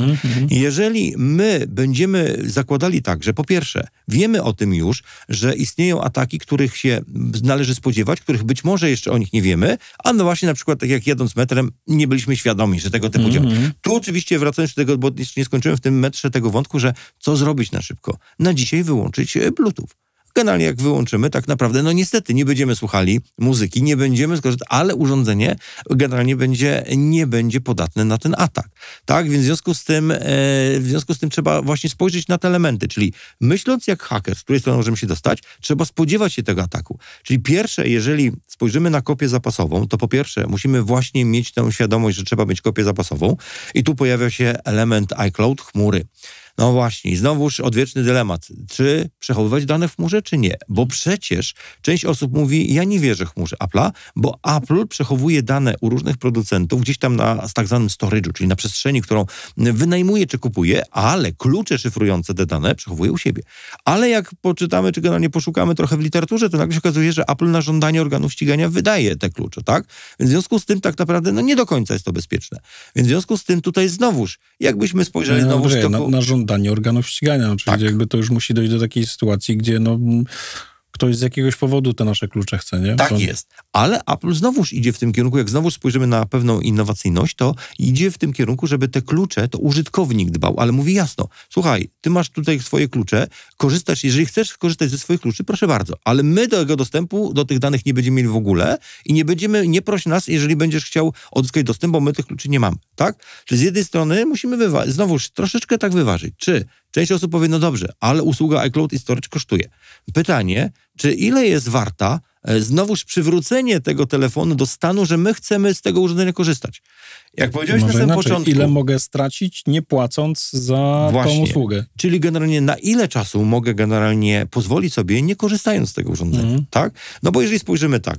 Jeżeli my będziemy zakładali tak, że po pierwsze wiemy o tym już, że istnieją ataki, których się należy spodziewać, których być może jeszcze o nich nie wiemy, a no właśnie na przykład tak jak jadąc metrem nie byliśmy świadomi, że tego typu działa. Tu oczywiście wracając do tego, bo jeszcze nie skończyłem w tym metrze tego wątku, że co zrobić na szybko? Na dzisiaj wyłączyć Bluetooth. Generalnie jak wyłączymy, tak naprawdę, niestety nie będziemy słuchali muzyki, nie będziemy skorzystać, ale urządzenie generalnie nie będzie podatne na ten atak. Tak, więc w związku z tym trzeba właśnie spojrzeć na te elementy, czyli myśląc jak haker, z której strony możemy się dostać, trzeba spodziewać się tego ataku. Czyli pierwsze, jeżeli spojrzymy na kopię zapasową, to po pierwsze musimy właśnie mieć tę świadomość, że trzeba mieć kopię zapasową i tu pojawia się element iCloud, chmury. No właśnie, i znowuż odwieczny dylemat. Czy przechowywać dane w chmurze, czy nie? Bo przecież część osób mówi, ja nie wierzę chmurze Apple'a, bo Apple przechowuje dane u różnych producentów gdzieś tam na tak zwanym storage'u, czyli na przestrzeni, którą wynajmuje czy kupuje, ale klucze szyfrujące te dane przechowuje u siebie. Ale jak poczytamy, czy generalnie poszukamy trochę w literaturze, to nagle się okazuje, że Apple na żądanie organów ścigania wydaje te klucze, tak? Więc w związku z tym tak naprawdę nie do końca jest to bezpieczne. Więc w związku z tym tutaj znowuż, jakbyśmy spojrzeli na żądanie organów ścigania, czyli jakby to już musi dojść do takiej sytuacji, gdzie Ktoś z jakiegoś powodu te nasze klucze chce, nie? Tak jest. Ale Apple znowuż idzie w tym kierunku, jak znowuż spojrzymy na pewną innowacyjność, to idzie w tym kierunku, żeby te klucze, to użytkownik dbał, ale mówi jasno, słuchaj, ty masz tutaj swoje klucze, korzystasz, jeżeli chcesz korzystać ze swoich kluczy, proszę bardzo, ale my tego dostępu do tych danych nie będziemy mieli w ogóle i nie proś nas, jeżeli będziesz chciał odzyskać dostęp, bo my tych kluczy nie mamy, tak? Czyli z jednej strony musimy znowuż troszeczkę tak wyważyć, czy część osób powie, no dobrze, ale usługa iCloud i Storage kosztuje. Pytanie, czy ile jest warta znowuż przywrócenie tego telefonu do stanu, że my chcemy z tego urządzenia korzystać. Jak powiedziałeś na samym początku... Ile mogę stracić, nie płacąc za tą usługę? Czyli generalnie na ile czasu mogę generalnie pozwolić sobie, nie korzystając z tego urządzenia, tak? No bo jeżeli spojrzymy tak,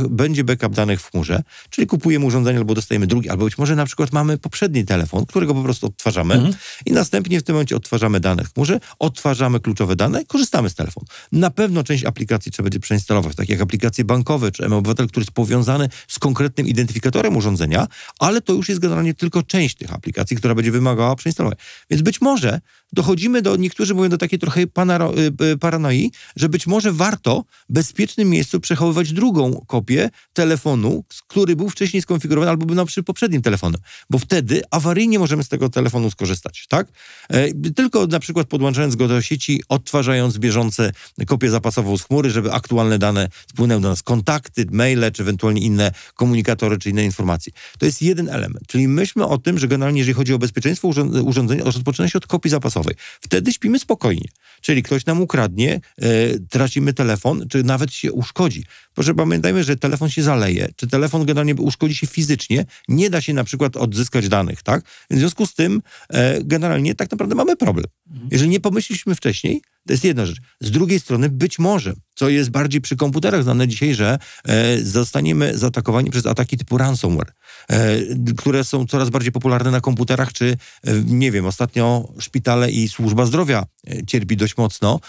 będzie backup danych w chmurze, czyli kupujemy urządzenie albo dostajemy drugi, albo być może na przykład mamy poprzedni telefon, którego po prostu odtwarzamy i następnie w tym momencie odtwarzamy dane w chmurze, odtwarzamy kluczowe dane, korzystamy z telefonu. Na pewno część aplikacji trzeba będzie przeinstalować, tak jak aplikacje bankowe czy mObywatel, który jest powiązany z konkretnym identyfikatorem urządzenia, ale to już jest generalnie tylko część tych aplikacji, która będzie wymagała przeinstalowania. Więc być może dochodzimy niektórzy mówią do takiej trochę paranoi, że być może warto w bezpiecznym miejscu przechowywać drugą kopię telefonu, który był wcześniej skonfigurowany albo był na przykład poprzednim telefonem, bo wtedy awaryjnie możemy z tego telefonu skorzystać, tak? Tylko na przykład podłączając go do sieci, odtwarzając bieżące kopię zapasową z chmury, żeby aktualne dane spłynęły do nas, kontakty, maile, czy ewentualnie inne komunikatory, czy inne informacje. To jest jeden element. Czyli myślmy o tym, że generalnie jeżeli chodzi o bezpieczeństwo urządzenia, rozpoczyna się od kopii zapasowej. Wtedy śpimy spokojnie. Czyli ktoś nam ukradnie, tracimy telefon, czy nawet się uszkodzi. Proszę pamiętajmy, że telefon się zaleje, czy telefon generalnie uszkodzi się fizycznie, nie da się na przykład odzyskać danych, tak? W związku z tym generalnie tak naprawdę mamy problem. Jeżeli nie pomyśleliśmy wcześniej, to jest jedna rzecz. Z drugiej strony być może, co jest bardziej przy komputerach znane dzisiaj, że zostaniemy zaatakowani przez ataki typu ransomware, które są coraz bardziej popularne na komputerach, czy nie wiem, ostatnio szpitale i służba zdrowia cierpi dość mocno,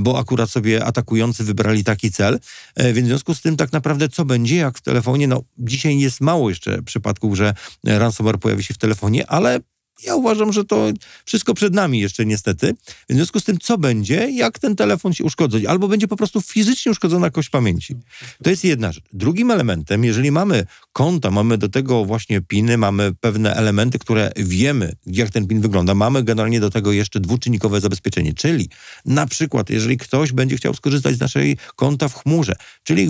bo akurat sobie atakujący wybrali taki cel, więc w związku z tym tak naprawdę co będzie, jak w telefonie, no dzisiaj jest mało jeszcze przypadków, że ransomware pojawi się w telefonie, ale ja uważam, że to wszystko przed nami jeszcze niestety. W związku z tym, co będzie, jak ten telefon się uszkodzi? Albo będzie po prostu fizycznie uszkodzona kość pamięci. To jest jedna rzecz. Drugim elementem, jeżeli mamy konta, mamy do tego właśnie piny, mamy pewne elementy, które wiemy, jak ten pin wygląda, mamy generalnie do tego jeszcze dwuczynnikowe zabezpieczenie, czyli na przykład, jeżeli ktoś będzie chciał skorzystać z naszej konta w chmurze, czyli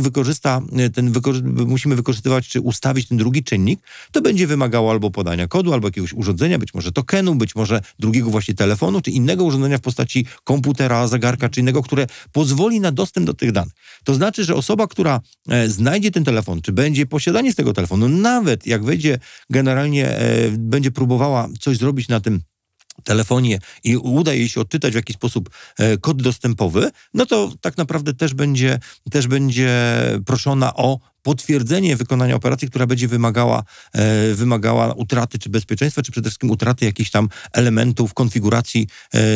musimy wykorzystywać, czy ustawić ten drugi czynnik, to będzie wymagało albo podania kodu, albo jakiegoś urządzenia, być może tokenu, być może drugiego właśnie telefonu, czy innego urządzenia w postaci komputera, zegarka, czy innego, które pozwoli na dostęp do tych danych. To znaczy, że osoba, która znajdzie ten telefon, czy będzie posiadanie z tego telefonu, nawet jak wejdzie generalnie, będzie próbowała coś zrobić na tym telefonie i uda jej się odczytać w jakiś sposób kod dostępowy, no to tak naprawdę też będzie proszona o potwierdzenie wykonania operacji, która będzie wymagała utraty czy bezpieczeństwa, czy przede wszystkim utraty jakichś tam elementów, konfiguracji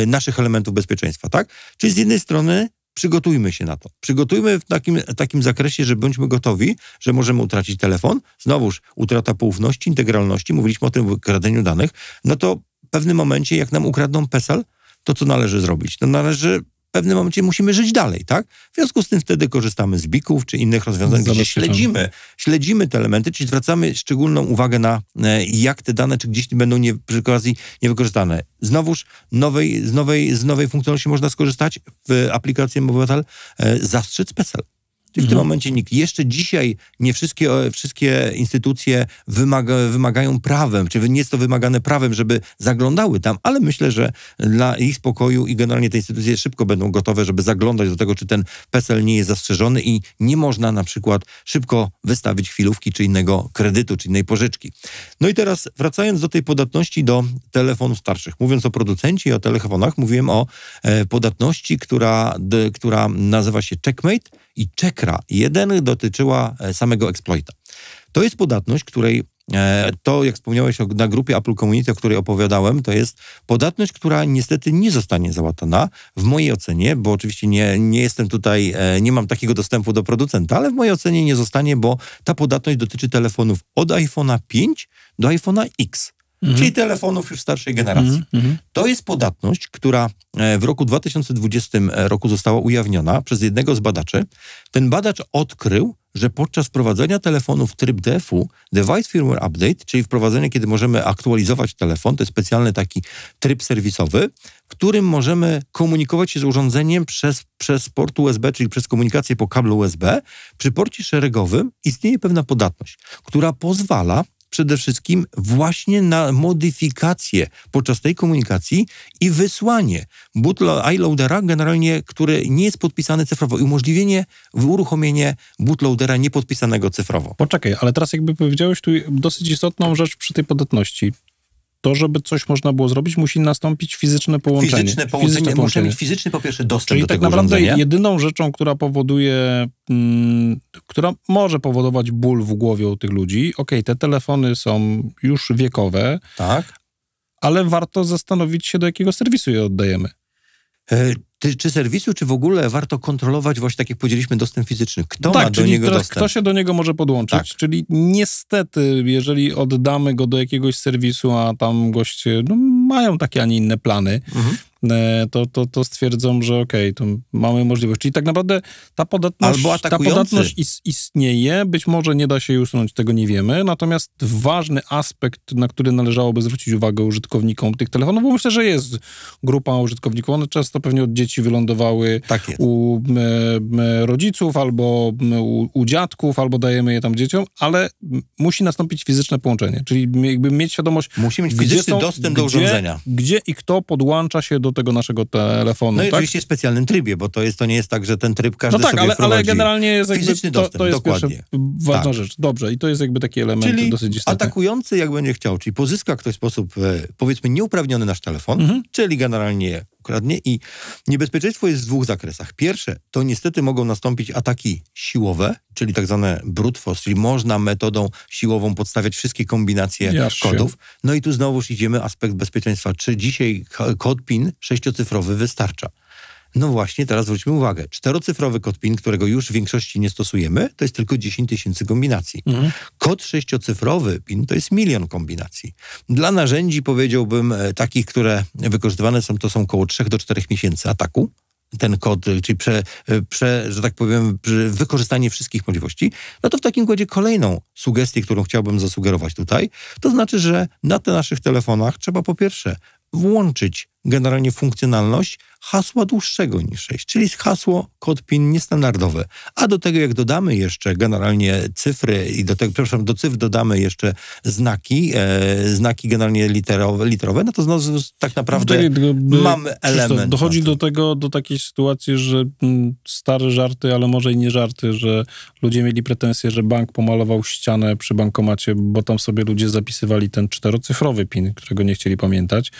naszych elementów bezpieczeństwa, tak? Czyli z jednej strony przygotujmy się na to. Przygotujmy w takim zakresie, że bądźmy gotowi, że możemy utracić telefon. Znowuż utrata poufności, integralności, mówiliśmy o tym wykradaniu danych, no to w pewnym momencie, jak nam ukradną PESEL, to co należy zrobić? No należy w pewnym momencie musimy żyć dalej, tak? W związku z tym wtedy korzystamy z BIK-ów czy innych rozwiązań, gdzie śledzimy te elementy, czyli zwracamy szczególną uwagę na jak te dane, czy gdzieś będą przy okazji niewykorzystane. Znowuż z nowej funkcjonalności można skorzystać w aplikacji mObywatel, zastrzec PESEL. Czyli w tym momencie jeszcze dzisiaj nie wszystkie instytucje wymagają prawem, czy nie jest to wymagane prawem, żeby zaglądały tam, ale myślę, że dla ich spokoju i generalnie te instytucje szybko będą gotowe, żeby zaglądać do tego, czy ten PESEL nie jest zastrzeżony i nie można na przykład szybko wystawić chwilówki, czy innego kredytu, czy innej pożyczki. No i teraz wracając do tej podatności do telefonów starszych. Mówiąc o producencie i o telefonach, mówiłem o podatności, która nazywa się Checkmate i Checkra. Jeden dotyczyła samego exploita. To jest podatność, której to, jak wspomniałeś na grupie Apple Community, o której opowiadałem, to jest podatność, która niestety nie zostanie załatana w mojej ocenie, bo oczywiście nie jestem tutaj, nie mam takiego dostępu do producenta, ale w mojej ocenie nie zostanie, bo ta podatność dotyczy telefonów od iPhone'a 5 do iPhone'a X. czyli telefonów już starszej generacji. To jest podatność, która w roku 2020 roku została ujawniona przez jednego z badaczy. Ten badacz odkrył, że podczas wprowadzenia telefonu w tryb DFU, Device Firmware Update, czyli wprowadzenie, kiedy możemy aktualizować telefon, to jest specjalny taki tryb serwisowy, w którym możemy komunikować się z urządzeniem przez port USB, czyli przez komunikację po kablu USB. Przy porcie szeregowym istnieje pewna podatność, która pozwala przede wszystkim właśnie na modyfikację podczas tej komunikacji i wysłanie iLoadera generalnie, który nie jest podpisany cyfrowo i uruchomienie bootloadera niepodpisanego cyfrowo. Poczekaj, ale teraz jakby powiedziałeś tu dosyć istotną rzecz przy tej podatności. To, żeby coś można było zrobić, musi nastąpić fizyczne połączenie. Fizyczne połączenie. Muszę mieć fizyczny po pierwsze dostęp czyli do tak tego naprawdę urządzenia. jedyną rzeczą, która powoduje, która może powodować ból w głowie u tych ludzi, te telefony są już wiekowe, tak, ale warto zastanowić się, do jakiego serwisu je oddajemy. Czy serwisu, czy w ogóle warto kontrolować właśnie, tak jak powiedzieliśmy, dostęp fizyczny? Kto ma do niego dostęp? Kto się do niego może podłączyć? Tak. Czyli niestety, jeżeli oddamy go do jakiegoś serwisu, a tam goście mają takie, a nie inne plany, to stwierdzą, że to mamy możliwość. Czyli tak naprawdę ta podatność istnieje, być może nie da się jej usunąć, tego nie wiemy, natomiast ważny aspekt, na który należałoby zwrócić uwagę użytkownikom tych telefonów, bo myślę, że jest grupa użytkowników, one często pewnie od dzieci wylądowały u rodziców albo u dziadków, albo dajemy je tam dzieciom, ale musi nastąpić fizyczne połączenie, czyli jakby mieć świadomość, musi mieć fizyczny dostęp do urządzenia. Gdzie i kto podłącza się do tego naszego telefonu. No i oczywiście w specjalnym trybie, bo to nie jest tak, że ten tryb każdy sobie wprowadzi. Ale generalnie jest fizyczny dostęp, to jest dokładnie. Ważna rzecz. Dobrze, i to jest jakby taki element czyli dosyć istotny. Atakujący, jak będzie chciał, czyli pozyska ktoś w sposób, powiedzmy, nieuprawniony nasz telefon, czyli generalnie ukradnie i niebezpieczeństwo jest w dwóch zakresach. Pierwsze, to niestety mogą nastąpić ataki siłowe, czyli tak zwane brute force, czyli można metodą siłową podstawiać wszystkie kombinacje kodów. No i tu znowuż idziemy aspekt bezpieczeństwa. Czy dzisiaj kod PIN 6-cyfrowy wystarcza? No właśnie, teraz zwróćmy uwagę. 4-cyfrowy kod PIN, którego już w większości nie stosujemy, to jest tylko 10 000 kombinacji. Kod 6-cyfrowy PIN to jest 1 000 000 kombinacji. Dla narzędzi, powiedziałbym, takich, które wykorzystywane są, to są około 3 do 4 miesięcy ataku. Ten kod, czyli że tak powiem, wykorzystanie wszystkich możliwości, no to w takim układzie kolejną sugestię, którą chciałbym zasugerować tutaj, to znaczy, że na tych naszych telefonach trzeba po pierwsze włączyć generalnie funkcjonalność hasła dłuższego niż 6, czyli hasło kod PIN niestandardowe. A do tego, jak dodamy jeszcze generalnie cyfry i do cyfr dodamy jeszcze znaki generalnie literowe, no to znowu tak naprawdę mamy element. Dochodzi do takiej sytuacji, że stare żarty, ale może i nie żarty, że ludzie mieli pretensje, że bank pomalował ścianę przy bankomacie, bo tam sobie ludzie zapisywali ten 4-cyfrowy PIN, którego nie chcieli pamiętać.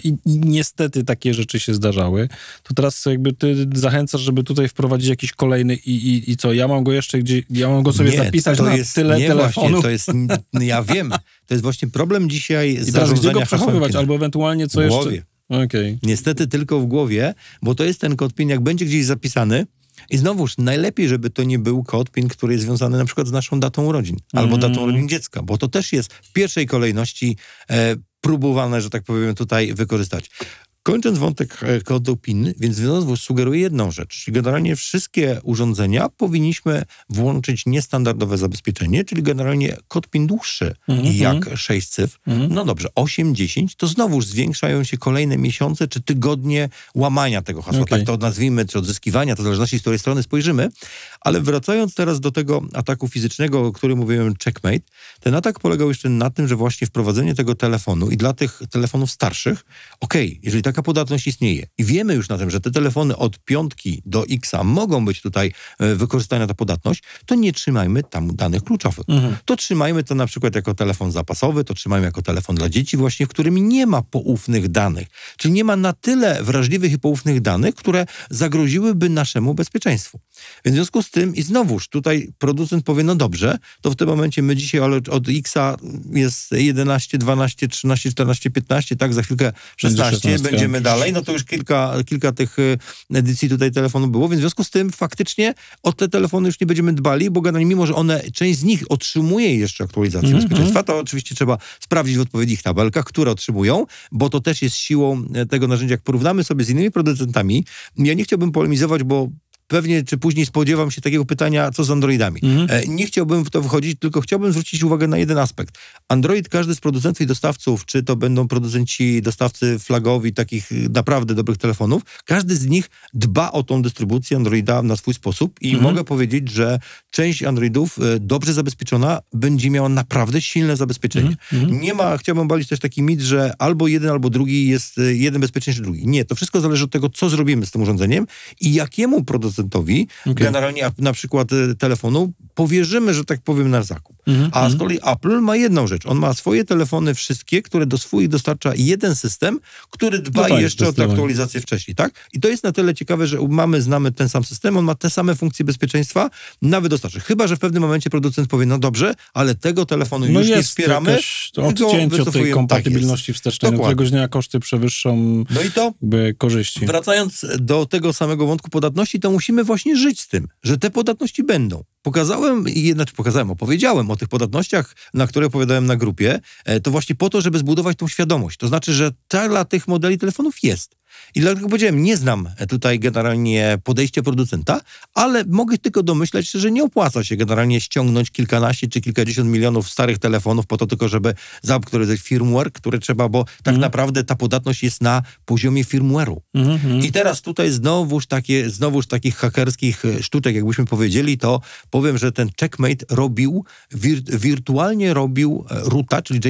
I niestety takie rzeczy się zdarzały. To teraz jakby ty zachęcasz, żeby tutaj wprowadzić jakiś kolejny i co? Ja mam go jeszcze ja mam go sobie zapisać na tyle telefonu. Właśnie, ja wiem, to jest właśnie problem dzisiaj z zarządzania go przechowywać, albo ewentualnie co jeszcze? W głowie. Okay. Niestety tylko w głowie, bo to jest ten kod PIN, jak będzie gdzieś zapisany, i znowuż najlepiej, żeby to nie był kod PIN, który jest związany na przykład z naszą datą urodzin, albo datą urodzin dziecka, bo to też jest w pierwszej kolejności próbowane, że tak powiem, tutaj wykorzystać. Kończąc wątek kodu PIN, więc znowu sugeruję jedną rzecz. Generalnie wszystkie urządzenia powinniśmy włączyć niestandardowe zabezpieczenie, czyli generalnie kod PIN dłuższy jak 6 cyfr. No dobrze, 8, 10, to znowuż zwiększają się kolejne miesiące czy tygodnie łamania tego hasła. Tak to nazwijmy, czy odzyskiwania, to w zależności z której strony spojrzymy. Ale wracając teraz do tego ataku fizycznego, o którym mówiłem, Checkmate, ten atak polegał jeszcze na tym, że właśnie wprowadzenie tego telefonu i dla tych telefonów starszych, jeżeli taka podatność istnieje i wiemy już na tym, że te telefony od 5 do X mogą być tutaj wykorzystana ta podatność, to nie trzymajmy tam danych kluczowych. To trzymajmy to na przykład jako telefon zapasowy, to trzymajmy jako telefon dla dzieci właśnie, w którym nie ma poufnych danych. Czyli nie ma na tyle wrażliwych i poufnych danych, które zagroziłyby naszemu bezpieczeństwu. Więc w związku z tym i znowuż tutaj producent powie, no dobrze, to w tym momencie my dzisiaj od X jest 11, 12, 13, 14, 15, tak, za chwilkę 16, będzie idziemy dalej, no to już kilka tych edycji tutaj telefonu było, więc w związku z tym faktycznie o te telefony już nie będziemy dbali, bo generalnie mimo, że część z nich otrzymuje jeszcze aktualizację bezpieczeństwa, to oczywiście trzeba sprawdzić w odpowiednich tabelkach, które otrzymują, bo to też jest siłą tego narzędzia. Jak porównamy sobie z innymi producentami, ja nie chciałbym polemizować, bo pewnie czy później spodziewam się takiego pytania, co z Androidami. Nie chciałbym w to wchodzić, tylko chciałbym zwrócić uwagę na jeden aspekt. Android, każdy z producentów i dostawców, czy to będą producenci, dostawcy flagowi takich naprawdę dobrych telefonów, każdy z nich dba o tą dystrybucję Androida na swój sposób i mogę powiedzieć, że część Androidów dobrze zabezpieczona będzie miała naprawdę silne zabezpieczenie. Nie ma, chciałbym balić też taki mit, że albo jeden, albo drugi jest jeden bezpieczniejszy drugi. Nie, to wszystko zależy od tego, co zrobimy z tym urządzeniem i jakiemu producentowi generalnie na przykład telefonu powierzymy, że tak powiem, nasz zakup. A z kolei Apple ma jedną rzecz. On ma swoje telefony wszystkie, które do swoich dostarcza jeden system, który dba jeszcze o tę aktualizację wcześniej, tak? I to jest na tyle ciekawe, że znamy ten sam system, on ma te same funkcje bezpieczeństwa, nawet dostarczy. Chyba, że w pewnym momencie producent powie, no dobrze, ale tego telefonu już nie wspieramy. Odcięcie od tej kompatybilności wstecznej, no któregoś dnia koszty przewyższą korzyści. Wracając do tego samego wątku podatności, to musimy właśnie żyć z tym, że te podatności będą. Opowiedziałem o tych podatnościach, na które opowiadałem na grupie, to właśnie po to, żeby zbudować tą świadomość. To znaczy, że dla tych modeli telefonów jest. I dlatego powiedziałem, nie znam tutaj generalnie podejścia producenta, ale mogę tylko domyślać się, że nie opłaca się generalnie ściągnąć kilkanaście czy kilkadziesiąt milionów starych telefonów po to tylko, żeby zaaktualizować firmware, które trzeba, bo tak naprawdę ta podatność jest na poziomie firmware'u. I teraz tutaj znowuż takich hakerskich sztuczek, jakbyśmy powiedzieli, to powiem, że ten Checkmate wirtualnie robił roota, czyli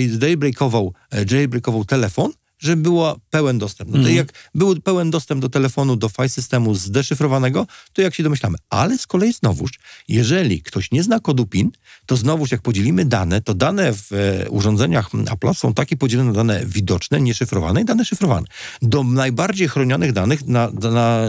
jailbreakował telefon, żeby był pełen dostęp. No to jak był pełen dostęp do telefonu, do file systemu zdeszyfrowanego, to jak się domyślamy. Ale z kolei znowuż, jeżeli ktoś nie zna kodu PIN, to znowuż jak podzielimy dane, to dane w urządzeniach Apple są takie podzielone na dane widoczne, nieszyfrowane i dane szyfrowane. Do najbardziej chronionych danych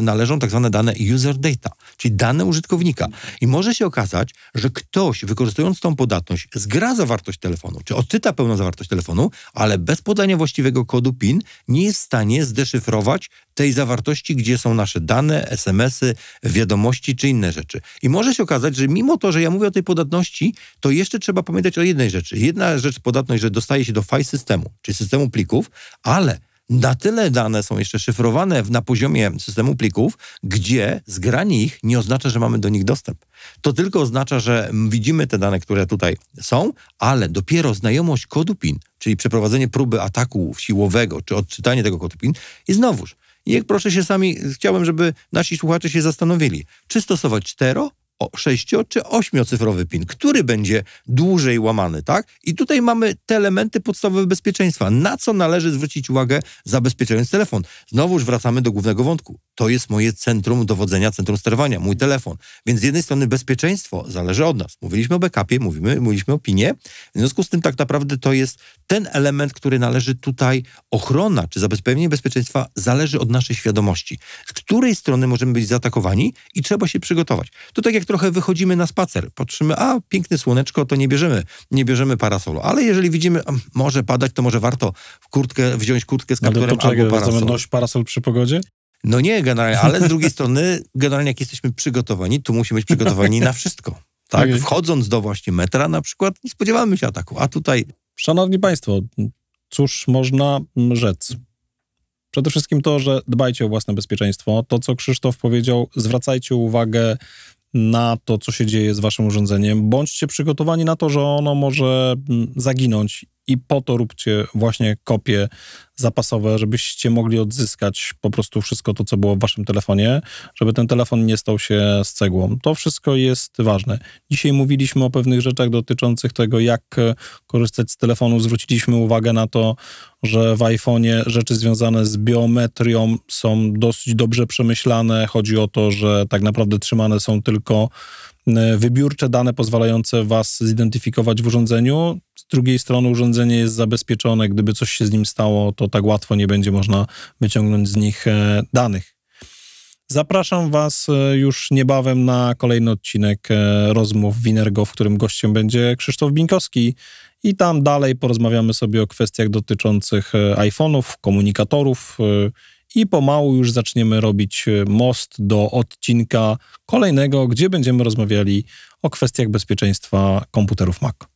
należą tak zwane dane user data, czyli dane użytkownika. I może się okazać, że ktoś, wykorzystując tą podatność, zgra zawartość telefonu, czy odczyta pełną zawartość telefonu, ale bez podania właściwego kodu PIN nie jest w stanie zdeszyfrować tej zawartości, gdzie są nasze dane, SMS-y, wiadomości czy inne rzeczy. I może się okazać, że mimo to, że ja mówię o tej podatności, to jeszcze trzeba pamiętać o jednej rzeczy. Jedna rzecz podatność, że dostaje się do file systemu, czyli systemu plików, ale na tyle dane są jeszcze szyfrowane na poziomie systemu plików, gdzie zgranie ich nie oznacza, że mamy do nich dostęp. To tylko oznacza, że widzimy te dane, które tutaj są, ale dopiero znajomość kodu PIN, czyli przeprowadzenie próby ataku siłowego, czy odczytanie tego kodu PIN i znowuż. Chciałem, żeby nasi słuchacze się zastanowili, czy stosować 4, 6 czy 8-cyfrowy PIN, który będzie dłużej łamany, tak? I tutaj mamy te elementy podstawowe bezpieczeństwa. Na co należy zwrócić uwagę, zabezpieczając telefon? Znowuż wracamy do głównego wątku. To jest moje centrum dowodzenia, centrum sterowania, mój telefon. Więc z jednej strony bezpieczeństwo zależy od nas. Mówiliśmy o backupie, mówiliśmy o PIN-ie. W związku z tym tak naprawdę to jest ten element, który należy tutaj, ochrona czy zabezpieczenie bezpieczeństwa zależy od naszej świadomości. Z której strony możemy być zaatakowani i trzeba się przygotować. To tak jak trochę wychodzimy na spacer, patrzymy, piękne słoneczko, to nie bierzemy parasolu. Ale jeżeli widzimy, może padać, to może warto wziąć kurtkę z kapturem albo parasol. Noś parasol przy pogodzie? No nie, generalnie, ale z drugiej strony, generalnie jak jesteśmy przygotowani, to musimy być przygotowani na wszystko. Tak, wchodząc do właśnie metra na przykład, nie spodziewamy się ataku, a tutaj... Szanowni Państwo, cóż można rzec? Przede wszystkim to, że dbajcie o własne bezpieczeństwo. To, co Krzysztof powiedział, zwracajcie uwagę na to, co się dzieje z waszym urządzeniem. Bądźcie przygotowani na to, że ono może zaginąć i po to róbcie właśnie kopie zapasowe, żebyście mogli odzyskać po prostu wszystko to, co było w waszym telefonie, żeby ten telefon nie stał się z cegłą. To wszystko jest ważne. Dzisiaj mówiliśmy o pewnych rzeczach dotyczących tego, jak korzystać z telefonu. Zwróciliśmy uwagę na to, że w iPhone'ie rzeczy związane z biometrią są dosyć dobrze przemyślane. Chodzi o to, że tak naprawdę trzymane są tylko wybiórcze dane pozwalające was zidentyfikować w urządzeniu. Z drugiej strony urządzenie jest zabezpieczone. Gdyby coś się z nim stało, to tak łatwo nie będzie można wyciągnąć z nich danych. Zapraszam was już niebawem na kolejny odcinek rozmów Winergo, w którym gościem będzie Krzysztof Bińkowski i tam dalej porozmawiamy sobie o kwestiach dotyczących iPhone'ów, komunikatorów i pomału już zaczniemy robić most do odcinka kolejnego, gdzie będziemy rozmawiali o kwestiach bezpieczeństwa komputerów Mac.